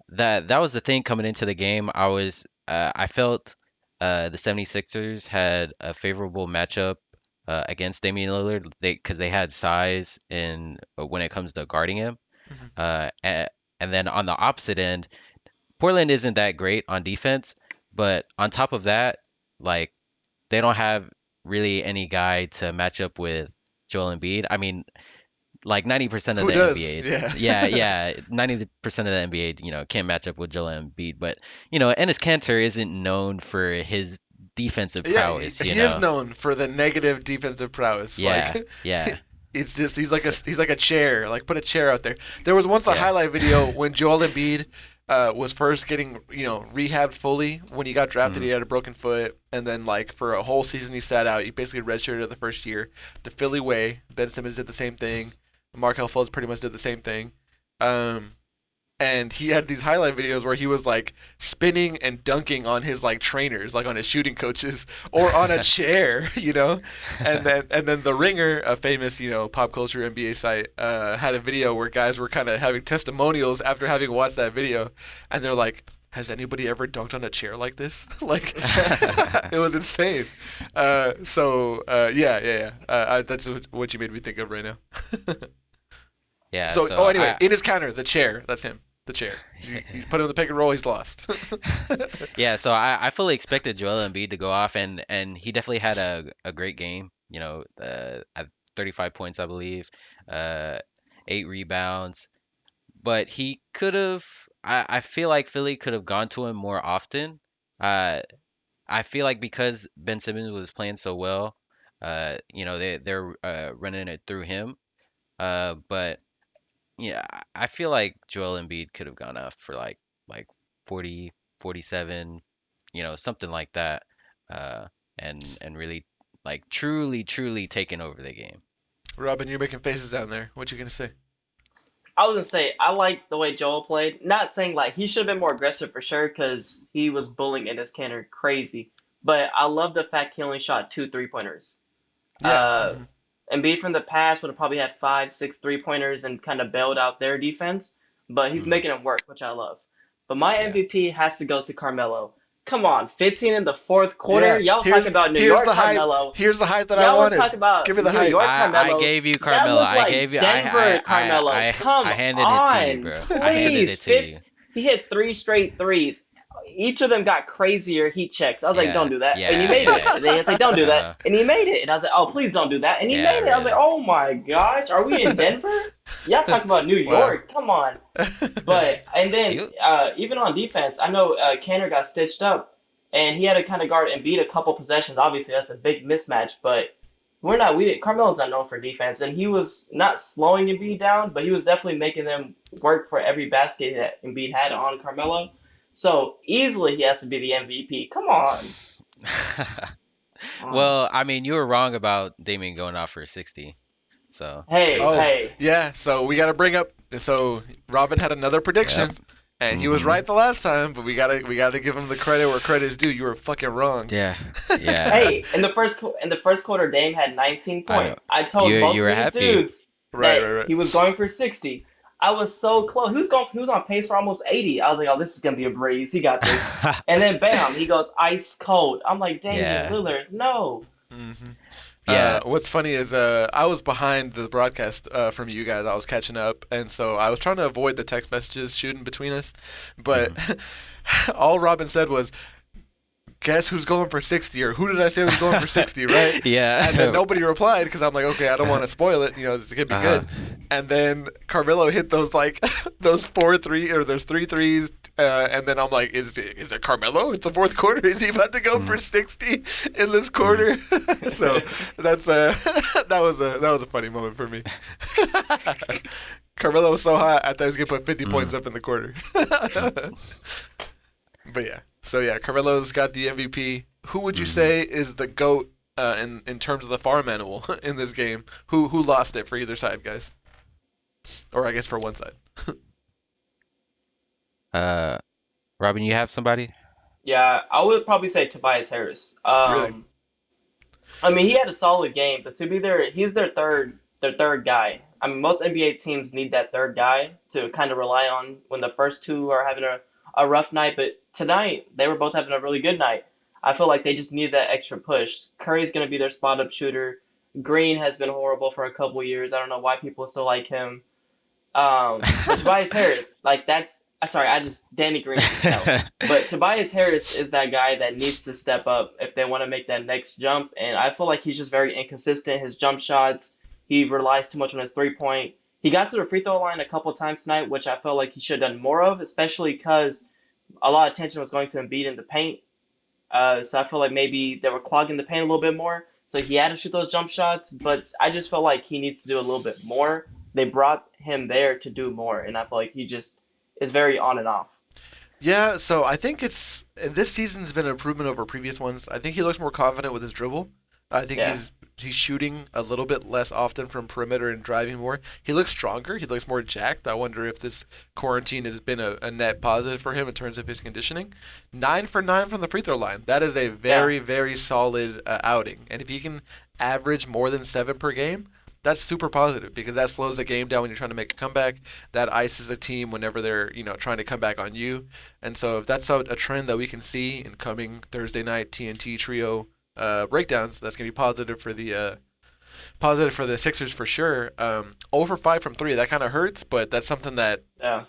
S2: that was the thing coming into the game. I felt. the 76ers had a favorable matchup against Damian Lillard because they had size in when it comes to guarding him.
S1: Mhm.
S2: And then on the opposite end, Portland isn't that great on defense, but on top of that, like they don't have really any guy to match up with Joel Embiid. I mean, like 90% of
S1: Who
S2: the
S1: does?
S2: NBA,
S1: Yeah.
S2: yeah, 90% of the NBA, can't match up with Joel Embiid. But, Enes Kanter isn't known for his defensive
S1: Yeah, he,
S2: prowess,
S1: he is known for the negative defensive prowess.
S2: Yeah,
S1: Like,
S2: yeah,
S1: it's just he's like a chair. Like put a chair out there. There was once a
S2: yeah.
S1: highlight video when Joel Embiid was first getting rehabbed fully. When he got drafted,
S2: Mm,
S1: he had a broken foot, and then like for a whole season he sat out. He basically redshirted the first year. The Philly way. Ben Simmons did the same thing. Markel Fultz pretty much did the same thing. Um, and he had these highlight videos where he was like spinning and dunking on his like trainers, like on his shooting coaches, or on a chair, and then the Ringer, a famous pop culture NBA site, had a video where guys were kind of having testimonials after having watched that video, and they're like, "Has anybody ever dunked on a chair like this?" Like, it was insane. Yeah. That's what you made me think of right now.
S2: yeah,
S1: So,
S2: so
S1: anyway, in his counter, the chair. That's him. The chair. You put him in the pick and roll, he's lost.
S2: yeah, so I fully expected Joel Embiid to go off, and he definitely had a great game. At 35 points, I believe, uh, 8 rebounds. But he could have. I feel like Philly could have gone to him more often. Uh, I feel like because Ben Simmons was playing so well, they're running it through him. But yeah, I feel like Joel Embiid could have gone off for like 40, 47, something like that, uh, and really like truly taking over the game.
S1: Robin, you're making faces down there. What you gonna say?
S3: I was gonna say I like the way Joel played. Not saying like he should have been more aggressive for sure because he was bullying Ennis Canner crazy. But I love the fact he only shot two 3-pointers.
S1: Yeah.
S3: Uh,
S1: Hmm.
S3: Embiid from the past would have probably had 5, 6 3-pointers and kind of bailed out their defense. But he's
S2: Hmm.
S3: making it work, which I love. But my
S2: Yeah.
S3: MVP has to go to Carmelo. Come on, 15 in the fourth quarter.
S1: Yeah.
S3: Y'all was
S1: Here's
S3: talking about New
S1: here's
S3: York
S1: the hype.
S3: Carmelo.
S1: Here's the hype that I
S3: Y'all was
S1: wanted.
S3: talking about
S1: Give me the
S3: New
S1: hype.
S3: York
S2: I
S3: Carmelo.
S2: gave you
S3: That
S2: Carmelo.
S3: looked
S2: I
S3: like
S2: gave you.
S3: Denver Carmelo. Come
S2: I handed it to you,
S3: on,
S2: bro. I handed
S3: please.
S2: it to you.
S3: He hit three straight threes. Each of them got crazier heat checks. I was like, don't
S2: Yeah,
S3: do that. And he
S2: yeah,
S3: made it.
S2: yeah.
S3: And then it's like, don't do that.
S2: Uh,
S3: And he made it. And I was like, oh, please don't do that. And he
S2: yeah,
S3: made it. I was like,
S2: really.
S3: oh my gosh, are we in Denver? Y'all talking about New
S1: Wow.
S3: York. Come on. But, and then
S2: You.
S3: even on defense, I know Kanter got stitched up and he had to kind of guard and beat a couple possessions. Obviously, that's a big mismatch, but Carmelo's not known for defense, and he was not slowing Embiid down, but he was definitely making them work for every basket that Embiid had on Carmelo. So easily he has to be the MVP. Come on. Um,
S2: Well, I mean, you were wrong about Damien going off for 60. So there
S3: hey,
S2: you go.
S1: Oh,
S3: hey.
S1: yeah. So we got to bring up. So Robin had another prediction,
S2: Yep.
S1: and he was
S2: Hmm.
S1: right the last time. But we gotta give him the credit where credit is due. You were fucking wrong.
S2: Yeah. Yeah.
S3: Hey, in the first quarter, Dame had 19
S2: I know.
S3: points. I told
S2: You
S3: both
S2: were
S3: of these
S2: happy.
S3: dudes
S1: Right,
S3: that
S1: right, right.
S3: he was going for 60. I was so close. He was on pace for almost 80. I was like, oh, this is gonna be a breeze. He got this. And then bam, he goes ice cold. I'm like, Damian
S2: Yeah.
S3: Lillard, no.
S1: Hmm.
S2: Yeah.
S1: What's funny is I was behind the broadcast from you guys. I was catching up, and so I was trying to avoid the text messages shooting between us. But
S2: Mhm.
S1: all Robin said was, "Guess who's going for 60?" Or "Who did I say was going for 60?" Right? And then
S2: Yeah.
S1: nobody replied because I'm like, okay, I don't want to spoil it. It's gonna be
S2: Uh-huh.
S1: good. And then Carmelo hit those like those 4-3 or those 3 threes. And then I'm like, is it Carmelo? It's the fourth quarter. Is he about to go for
S2: Mhm.
S1: 60 in this quarter? So that's that was a funny moment for me. Carmelo was so hot, I thought he was gonna put 50 points
S2: Mhm.
S1: up in the quarter. But yeah, so yeah, Carmelo's got the MVP. Who would you
S2: Mhm.
S1: say is the GOAT in terms of the farm animal in this game? Who lost it for either side, guys? Or I guess for one side.
S2: Uh, Robin, you have somebody?
S3: Yeah, I would probably say Tobias Harris.
S1: Really?
S3: I mean, he had a solid game, but to be he's their third guy. I mean, most NBA teams need that third guy to kind of rely on when the first two are having a rough night. But tonight, they were both having a really good night. I feel like they just need that extra push. Curry's going to be their spot up shooter. Green has been horrible for a couple years. I don't know why people still like him. But Tobias Harris, like that's sorry, I just Danny Green, no. But Tobias Harris is that guy that needs to step up if they want to make that next jump. And I feel like he's just very inconsistent. His jump shots, he relies too much on his 3 point. He got to the free throw line a couple times tonight, which I felt like he should have done more of, especially because a lot of attention was going to Embiid in the paint. So I feel like maybe they were clogging the paint a little bit more. So he had to shoot those jump shots, but I just felt like he needs to do a little bit more. They brought him there to do more, and I feel like he just is very on and off.
S1: Yeah, so I think this season's been an improvement over previous ones. I think he looks more confident with his dribble. I think
S3: Yeah,
S1: he's shooting a little bit less often from perimeter and driving more. He looks stronger. He looks more jacked. I wonder if this quarantine has been a net positive for him in terms of his conditioning. 9 for 9 from the free throw line. That is a
S3: yeah,
S1: very, very solid outing. And if he can average more than 7 per game, that's super positive because that slows the game down when you're trying to make a comeback. That ices a team whenever they're trying to come back on you. And so if that's a trend that we can see in coming Thursday night TNT trio breakdowns, that's gonna be positive for the Sixers for sure. 0 for 5 from three, that kind of hurts, but that's something that
S3: yeah,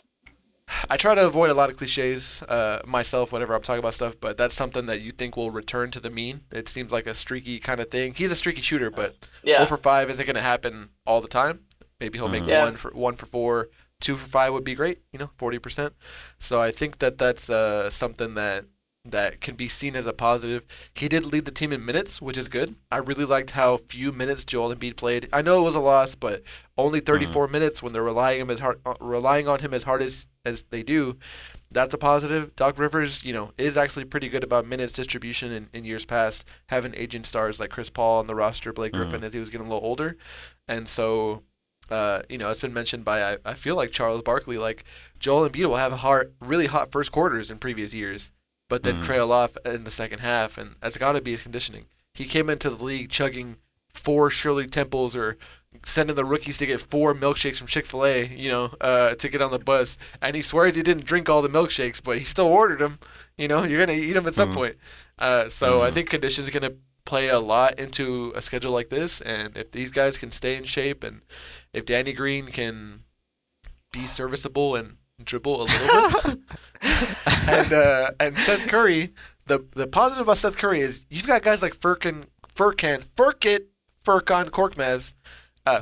S1: I try to avoid a lot of cliches myself whenever I'm talking about stuff, but that's something that you think will return to the mean. It seems like a streaky kind of thing. He's a streaky shooter, but 0
S3: yeah,
S1: for 5 isn't going to happen all the time. Maybe he'll make
S2: Mm.
S3: yeah.
S1: one for 4, 2 for 5 would be great, 40%. So I think that that's something that can be seen as a positive. He did lead the team in minutes, which is good. I really liked how few minutes Joel Embiid played. I know it was a loss, but only
S2: Mm.
S1: 34 minutes when they're relying on him as hard as they do. That's a positive. Doc Rivers, is actually pretty good about minutes distribution in years past, having aging stars like Chris Paul on the roster, Blake
S2: Mm.
S1: Griffin as he was getting a little older, and so. It's been mentioned by I feel like Charles Barkley, like Joel Embiid will have really hot first quarters in previous years, but then
S2: Mm.
S1: trail off in the second half, and that's got to be his conditioning. He came into the league chugging 4 Shirley Temples or sending the rookies to get 4 milkshakes from Chick-fil-A, to get on the bus, and he swears he didn't drink all the milkshakes, but he still ordered them. You're gonna eat them at some
S2: Mm.
S1: point. So I
S2: Mm.
S1: think conditions are gonna play a lot into a schedule like this, and if these guys can stay in shape, and if Danny Green can be serviceable and dribble a little bit, and Seth Curry, the positive about Seth Curry is you've got guys like Furkan Korkmaz,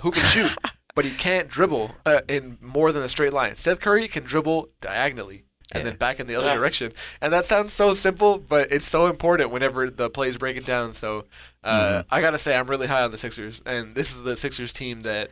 S1: who can shoot, but he can't dribble in more than a straight line. Seth Curry can dribble diagonally and
S2: Yeah.
S1: then back in the other
S3: Yeah.
S1: direction, and that sounds so simple, but it's so important whenever the play's breaking down. So
S2: Mhm.
S1: I gotta say I'm really high on the Sixers, and this is the Sixers team that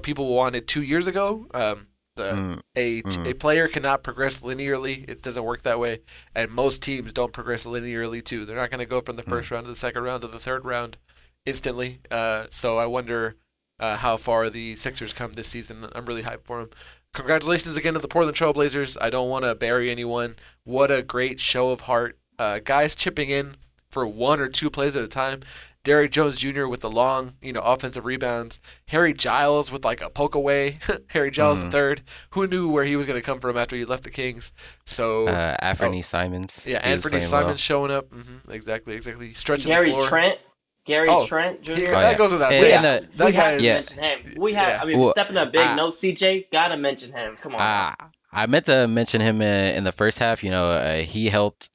S1: people wanted 2 years ago.
S2: Mm.
S1: A
S2: Mm.
S1: player cannot progress linearly. It doesn't work that way, and most teams don't progress linearly too. They're not going to go from the
S2: Mm.
S1: first round to the second round to the third round instantly. So I wonder how far the Sixers come this season. I'm really hyped for them. Congratulations again to the Portland Trailblazers. I don't want to bury anyone. What a great show of heart. Guys chipping in for 1 or 2 plays at a time. Derrick Jones Jr. with the long, offensive rebounds. Harry Giles with like a poke away. Harry Giles the
S2: Mm.
S1: third. Who knew where he was going to come from after he left the Kings? So, oh
S2: Anthony Simons.
S1: yeah,
S2: He was
S1: Anthony
S2: playing
S1: Simons
S2: well.
S1: showing up. Exactly. Stretching the
S3: Gary
S1: floor.
S3: Trent, Gary
S1: Oh,
S3: Trent
S1: he,
S3: Jr.
S2: Oh
S1: that
S2: yeah.
S1: goes without
S2: And,
S1: saying.
S2: and
S3: Yeah,
S2: the
S1: That
S3: we
S1: guy
S3: have to
S2: yeah.
S1: is,
S3: mention him. We have,
S1: yeah.
S3: I mean,
S2: Well,
S3: stepping up big,
S2: I
S3: no CJ, gotta mention him. Come on now.
S2: I I meant to mention him in the first half. He helped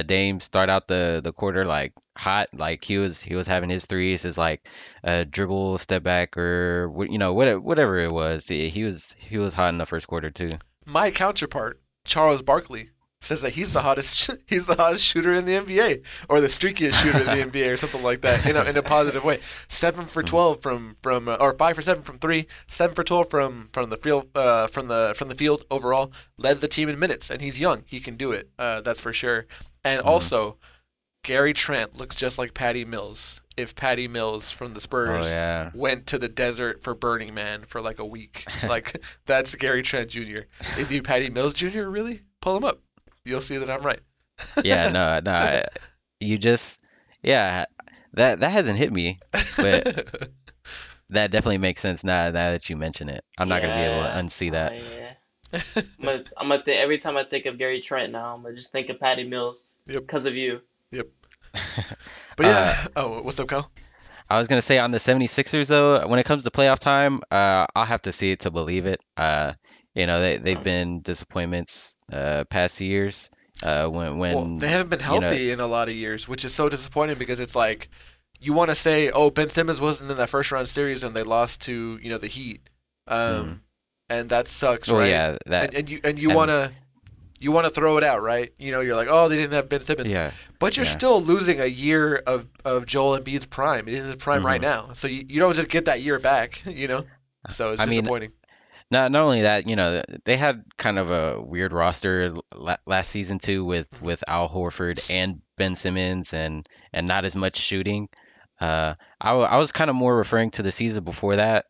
S2: Dame start out the quarter like hot. Like he was having his threes, his like dribble, step back, or whatever it was. He was hot in the first quarter too.
S1: My counterpart, Charles Barkley, says that he's the hottest he's the hottest shooter in the NBA, or the streakiest shooter in the NBA, or something like that, in a positive way. 7 for 12 from or 5 for 7 from three, 7 for 12 from the field from the field overall. Led the team in minutes, and he's young. He can do it. That's for sure. And
S2: Mm.
S1: also, Gary Trent looks just like Patty Mills. If Patty Mills from the
S2: Oh
S1: Spurs
S2: yeah.
S1: went to the desert for Burning Man for like a week, like that's Gary Trent Jr. Is he Patty Mills Jr. really? Pull him up. You'll see that I'm right.
S2: Yeah. No. No. You just yeah. That hasn't hit me, but that definitely makes sense now that you mention it. I'm not gonna be able to
S3: Yeah,
S2: unsee that.
S3: yeah. I'm gonna think every time I think of Gary Trent now, I'm gonna just think of Patty Mills
S1: Yep.
S3: because of you.
S1: Yep. But
S2: uh,
S1: yeah. Oh, what's up, Kyle?
S2: I was gonna say on the 76ers though, when it comes to playoff time, I'll have to see it to believe it. They've been disappointments past years.
S1: Well, they
S2: When
S1: haven't been
S2: you know,
S1: healthy in a lot of years, which is so disappointing because it's like you want to say, oh, Ben Simmons wasn't in that first round series and they lost to the Heat,
S2: mhm.
S1: um, and that sucks,
S2: Well,
S1: right?
S2: yeah, that
S1: And you
S2: and
S1: wanna throw it out, right? You're like, oh, they didn't have Ben Simmons,
S2: yeah,
S1: but you're
S2: yeah,
S1: still losing a year of Joel Embiid's prime. It is his prime right
S2: hmm
S1: now, so you don't just get that year back, So it's
S2: I mean,
S1: disappointing.
S2: not only that, they had kind of a weird roster last season too,
S1: Hmm.
S2: with Al Horford and Ben Simmons, and not as much shooting. I was kind of more referring to the season before that,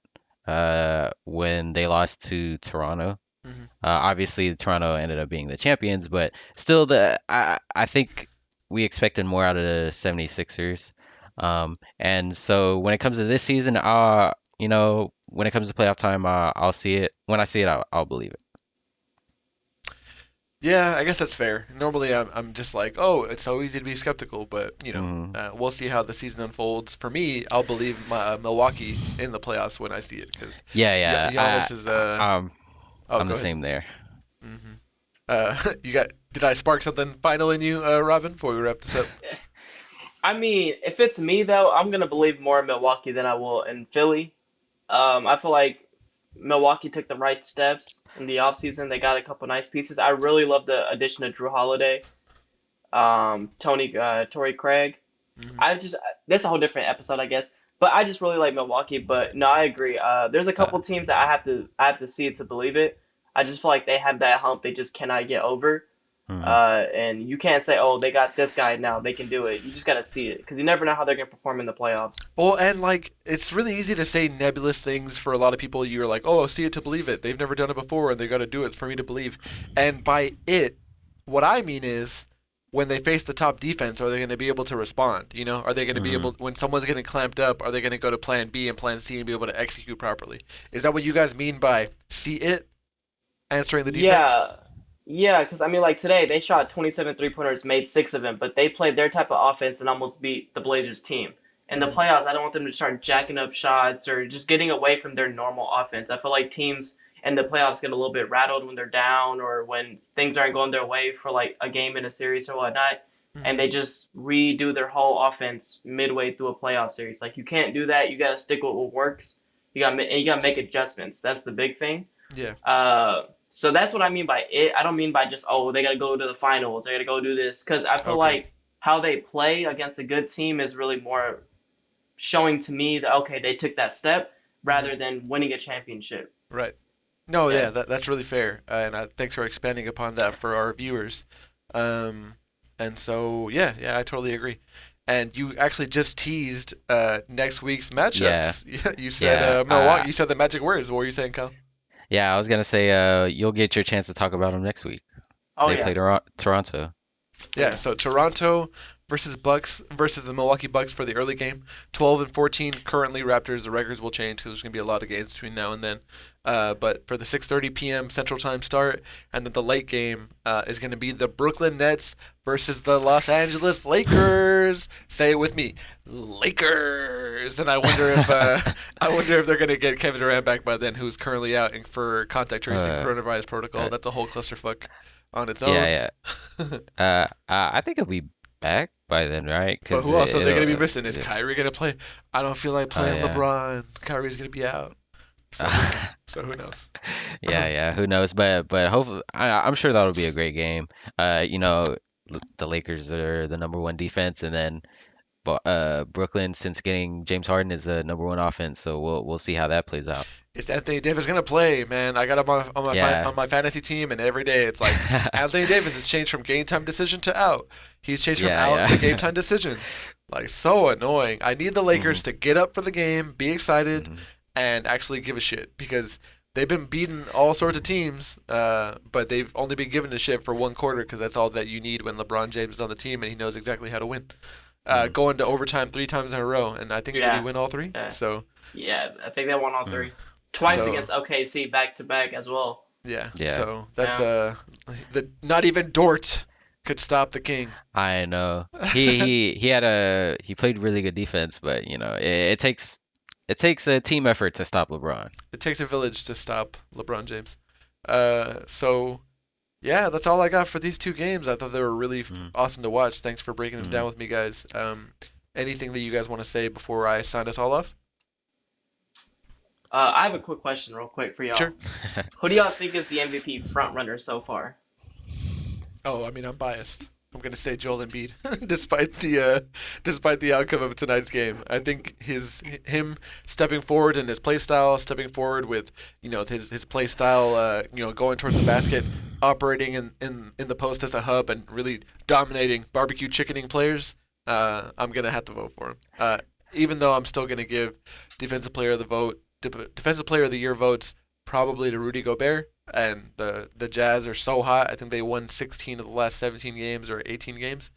S2: when they lost to Toronto.
S1: Hmm.
S2: Obviously, Toronto ended up being the champions, but still, I think we expected more out of the 76ers. And so when it comes to this season, when it comes to playoff time, I'll see it. When I see it, I'll believe it.
S1: Yeah, I guess that's fair. Normally, I'm just like, oh, it's so easy to be skeptical, but
S2: Hmm
S1: we'll see how the season unfolds. For me, I'll believe Milwaukee in the playoffs when I see it because
S2: Yeah, yeah.
S1: Giannis is Oh,
S2: I'm
S1: go
S2: the
S1: ahead.
S2: same there.
S1: Hmm. You got? Did I spark something final in you, Robin? Before we wrap this up.
S3: I mean, if it's me though, I'm gonna believe more in Milwaukee than I will in Philly. I feel like Milwaukee took the right steps in the offseason. They got a couple nice pieces. I really love the addition of Drew Holiday, Torrey Craig.
S1: Hmm.
S3: I just That's a whole different episode, I guess. But I just really like Milwaukee. But no, I agree. There's a
S2: Uh,
S3: couple teams that I have to see it to believe it. I just feel like they have that hump they just cannot get over.
S2: mhm.
S3: And you can't say, oh, they got this guy now, they can do it. You just got to see it because you never know how they're going to perform in the playoffs.
S1: Well, and like it's really easy to say nebulous things for a lot of people. You're like, oh, see it to believe it. They've never done it before, and they got to do it for me to believe. And by it, what I mean is, when they face the top defense, are they going to be able to respond? Are they going to be
S2: hmm
S1: able, when someone's getting clamped up, are they going to go to Plan B and Plan C and be able to execute properly? Is that what you guys mean by see it answering the defense?
S3: Yeah, yeah, because I mean, like today, they shot 27 three-pointers, made six of them, but they played their type of offense and almost beat the Blazers team. In the
S1: Hmm.
S3: playoffs, I don't want them to start jacking up shots or just getting away from their normal offense. I feel like teams in the playoffs get a little bit rattled when they're down or when things aren't going their way for like a game in a series or whatnot, and
S1: Hmm.
S3: they just redo their whole offense midway through a playoff series. Like you can't do that. You got to stick with what works. You got to make adjustments. That's the big thing.
S1: Yeah.
S3: So that's what I mean by it. I don't mean by just, oh, they got to go to the finals, they got to go do this, because I feel
S1: Okay.
S3: like how they play against a good team is really more showing to me that okay, they took that step
S1: Hmm.
S3: rather than winning a championship.
S1: Right. No,
S3: Yeah.
S1: yeah, that's really fair, and thanks for expanding upon that for our viewers. Um, and so yeah, yeah, I totally agree. And you actually just teased next week's
S2: Yeah,
S1: matchups. Yeah, you said
S2: yeah.
S1: Milwaukee. You said the magic words. What were you saying, Kyle?
S2: Yeah, I was gonna say, you'll get your chance to talk about them next week.
S3: Oh
S2: They
S3: yeah.
S2: play Toronto.
S3: Oh
S1: Yeah,
S3: yeah.
S1: so Toronto versus Bucks versus the Milwaukee Bucks for the early game. 12 and 14 currently Raptors. The records will change because there's going to be a lot of games between now and then. But for the 6:30 p.m. Central Time start, and then the late game is going to be the Brooklyn Nets versus the Los Angeles Lakers. Say it with me, Lakers. And I wonder if I wonder if they're going to get Kevin Durant back by then, who's currently out for contact tracing
S2: Uh,
S1: coronavirus protocol.
S2: uh,
S1: That's a whole clusterfuck on its own.
S2: yeah, yeah. I think he'll be back by then, right?
S1: But
S2: Because
S1: who else are they
S2: it'll.
S1: going to be missing? Is Kyrie going to play? I don't feel like
S2: Oh
S1: playing
S2: yeah.
S1: LeBron. Kyrie's going to be out. So who knows? So who knows?
S2: Yeah, yeah. Who knows? But hopefully, I'm sure that'll be a great game. The Lakers are the number one defense, and then Brooklyn, since getting James Harden, is the number one offense. So we'll see how that plays out.
S1: Is Anthony Davis going to play? Man, I got him
S2: Yeah.
S1: on my fantasy team, and every day it's like Anthony Davis has changed from game time decision to out. He's changed from
S2: Yeah,
S1: out to game
S2: yeah.
S1: time decision. Like so annoying. I need the
S2: hmm
S1: Lakers to get up for the game, be excited,
S2: hmm
S1: and actually give a shit because they've been beating all sorts of teams, but they've only been given a shit for one quarter because that's all that you need when LeBron James is on the team and he knows exactly how to win.
S2: hmm
S1: Going to overtime three times in a row, and I think did he
S3: Yeah.
S1: win all three?
S3: Yeah.
S1: So
S3: Yeah. I think they won all
S2: hmm
S3: three. Twice
S1: so
S3: against OKC back to back as well.
S1: yeah,
S2: Yeah.
S1: so that's
S3: Yeah.
S1: the not even Dort could stop the king.
S2: I know. He played really good defense, but it takes a team effort to stop LeBron.
S1: It takes a village to stop LeBron James. So yeah, that's all I got for these two games. I thought they were really
S2: Mhm.
S1: awesome to watch. Thanks for breaking them
S2: Mhm.
S1: down with me, guys. Anything that you guys want to say before I sign us all off?
S3: I have a quick question, real quick for y'all.
S1: Sure.
S3: Who do y'all think is the MVP front runner so far?
S1: Oh, I mean, I'm biased. I'm gonna say Joel Embiid, despite the outcome of tonight's game. I think him stepping forward in his play style, stepping forward with his play style, going towards the basket, operating in the post as a hub, and really dominating barbecue chickening players. I'm gonna have to vote for him. Even though I'm still gonna give defensive player of the vote, defensive player of the year votes probably to Rudy Gobert. And the Jazz are so hot. I think they won 16 of the last 17 games or 18 games.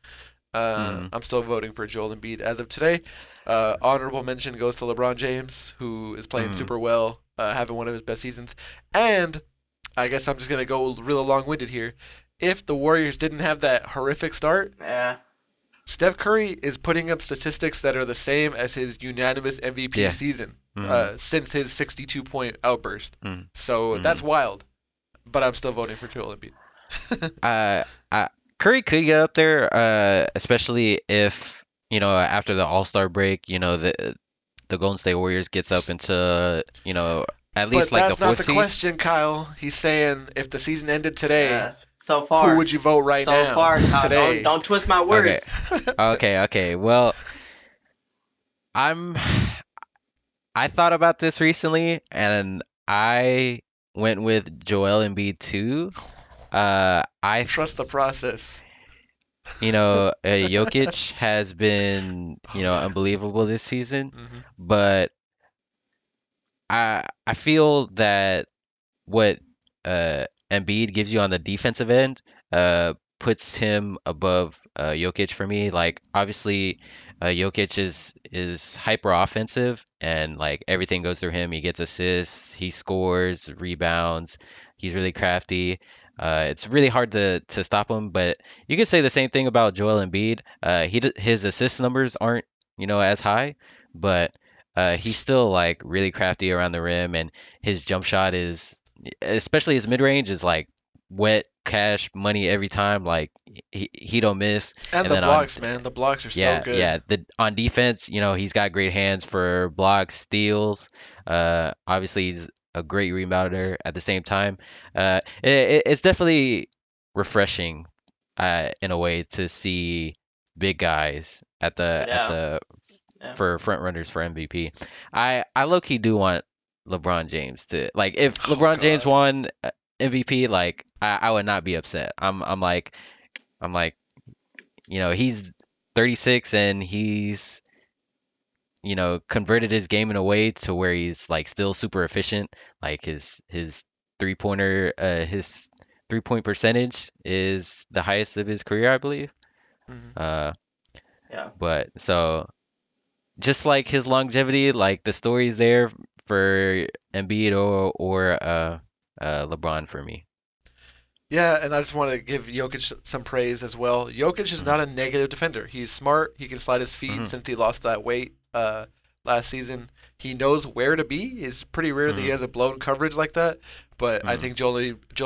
S2: Mhm.
S1: I'm still voting for Joel Embiid as of today. Honorable mention goes to LeBron James, who is playing
S2: Mhm.
S1: super well, having one of his best seasons. And I guess I'm just gonna go real long-winded here. If the Warriors didn't have that horrific start,
S3: Yeah.
S1: Steph Curry is putting up statistics that are the same as his unanimous MVP
S2: Yeah.
S1: season
S2: Mhm.
S1: since his 62-point outburst.
S2: Mhm.
S1: So
S2: Mhm.
S1: that's wild. But I'm still voting for Joel Embiid.
S2: Uh, Curry could get up there, especially if after the All-Star break, the Golden State Warriors gets up into at least
S1: But
S2: like the
S1: that's not
S2: fourth
S1: the
S2: seed.
S1: question, Kyle. He's saying if the season ended today,
S3: So
S1: who
S3: far.
S1: would you vote right
S3: So
S1: now?
S3: far, Kyle.
S1: Today.
S3: Don't twist my
S2: Okay.
S3: words.
S2: Okay. Well, I'm. I thought about this recently, and I went with Joel Embiid too.
S1: Trust the process.
S2: Jokic has been,
S1: Oh, yeah.
S2: unbelievable this season,
S1: hmm
S2: but I feel that what Embiid gives you on the defensive end puts him above Jokic for me. Like obviously, Jokic is hyper offensive and like everything goes through him. He gets assists, he scores, rebounds. He's really crafty. It's really hard to stop him, but you could say the same thing about Joel Embiid. His assist numbers aren't as high, but he's still like really crafty around the rim, and his jump shot is, especially his mid range, is like wet cash money every time. Like he don't miss.
S1: And
S2: And
S1: the
S2: then on
S1: blocks, man. The blocks are so
S2: yeah,
S1: good.
S2: the on defense, he's got great hands for blocks, steals. Obviously he's a great rebounder at the same time. It's definitely refreshing, in a way, to see big guys
S3: Yeah. Yeah.
S2: for front runners for MVP. I low key do want LeBron James to, like, if
S1: Oh,
S2: LeBron James
S1: God.
S2: won MVP, like I would not be upset. I'm like he's 36 and he's converted his game in a way to where he's like still super efficient. Like his his 3-point percentage is the highest of his career, I believe.
S1: hmm
S2: Uh,
S3: Yeah.
S2: but so just like his longevity, like the story's there for Embiid or LeBron for me.
S1: Yeah, and I just want to give Jokic some praise as well. Jokic is
S2: Mhm.
S1: not a negative defender. He's smart. He can slide his feet
S2: Mhm.
S1: since he lost that weight last season. He knows where to be. It's pretty rare that he
S2: Mhm.
S1: has a blown coverage like that. But I
S2: Mhm.
S1: think Joel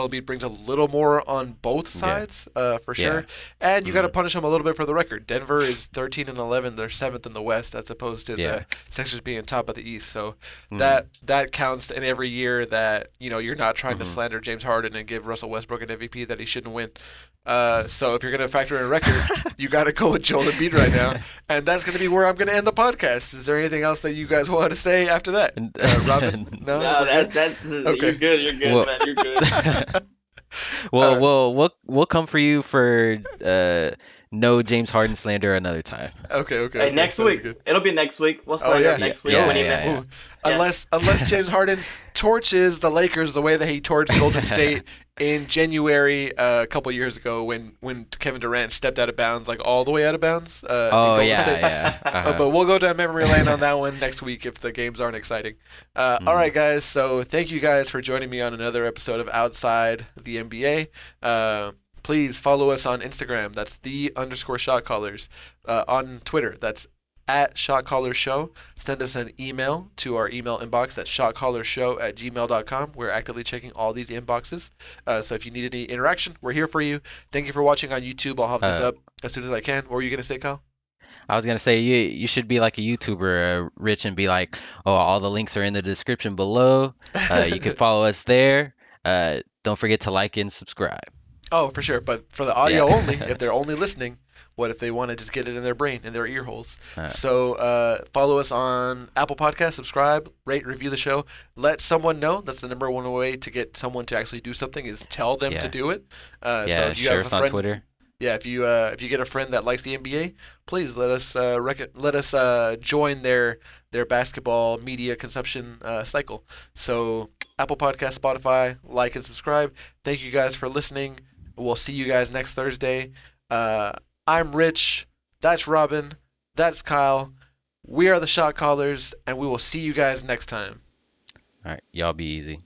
S1: Embiid brings a little more on both
S2: Yeah.
S1: sides, for
S2: Yeah.
S1: sure. And you got to
S2: Mhm.
S1: punish him a little bit for the record. Denver is 13-11; they're seventh in the West, as opposed to
S2: Yeah.
S1: the Sixers being top of the East. So
S2: Mhm.
S1: that counts in every year that you're not trying to
S2: Mhm.
S1: slander James Harden and give Russell Westbrook an MVP that he shouldn't win. So if you're gonna factor in a record, you got to go with Joel Embiid right now, and that's gonna be where I'm gonna end the podcast. Is there anything else that you guys want to say after that,
S2: And-
S1: Robin? No,
S3: No,
S1: we're good?
S3: that's
S1: Okay.
S3: you're good. You're good,
S2: Well,
S3: man. You're good.
S2: well,
S1: Uh,
S2: we'll come for you for no James Harden slander another time.
S3: Hey, next
S1: Sounds
S3: week.
S1: good.
S3: It'll be next week. We'll
S1: Oh,
S3: sign
S1: yeah.
S3: up next week.
S2: Yeah,
S3: When
S2: yeah,
S3: even.
S2: yeah.
S1: Ooh, unless James Harden torches the Lakers the way that he torched Golden State in January a couple years ago when Kevin Durant stepped out of bounds, like all the way out of bounds. In
S2: Oh
S1: Golden
S2: yeah,
S1: State.
S2: yeah.
S1: But we'll go down memory lane on that one next week if the games aren't exciting. All right, guys. So thank you guys for joining me on another episode of Outside the NBA. please follow us on Instagram. That's _shotcallers. On Twitter, that's at Shotcallers Show. Send us an email to our email inbox. That's shotcallarshow@gmail.com. We're actively checking all these inboxes. So if you need any interaction, we're here for you. Thank you for watching on YouTube. I'll have this up as soon as I can. What were you going to say, Kyle?
S2: I was gonna say you should be like a YouTuber, Rich, and be like, oh, all the links are in the description below. You can follow us there. Don't forget to like and subscribe.
S1: Oh, for sure. But for the audio
S2: Yeah.
S1: only, if they're only listening, what if they want to just get it in their brain, in their ear holes?
S2: Uh,
S1: So follow us on Apple Podcasts, subscribe, rate, review the show. Let someone know. That's the number one way to get someone to actually do something is tell them to
S2: Yeah.
S1: do it. So
S2: yeah,
S1: if you
S2: share
S1: have a
S2: us on
S1: friend,
S2: Twitter.
S1: yeah, if you get a friend that likes the NBA, please let us join their basketball media consumption cycle. So Apple Podcast, Spotify, like and subscribe. Thank you guys for listening. We'll see you guys next Thursday. I'm Rich. That's Robin. That's Kyle. We are the Shot Callers, and we will see you guys next time.
S2: All right, y'all be easy.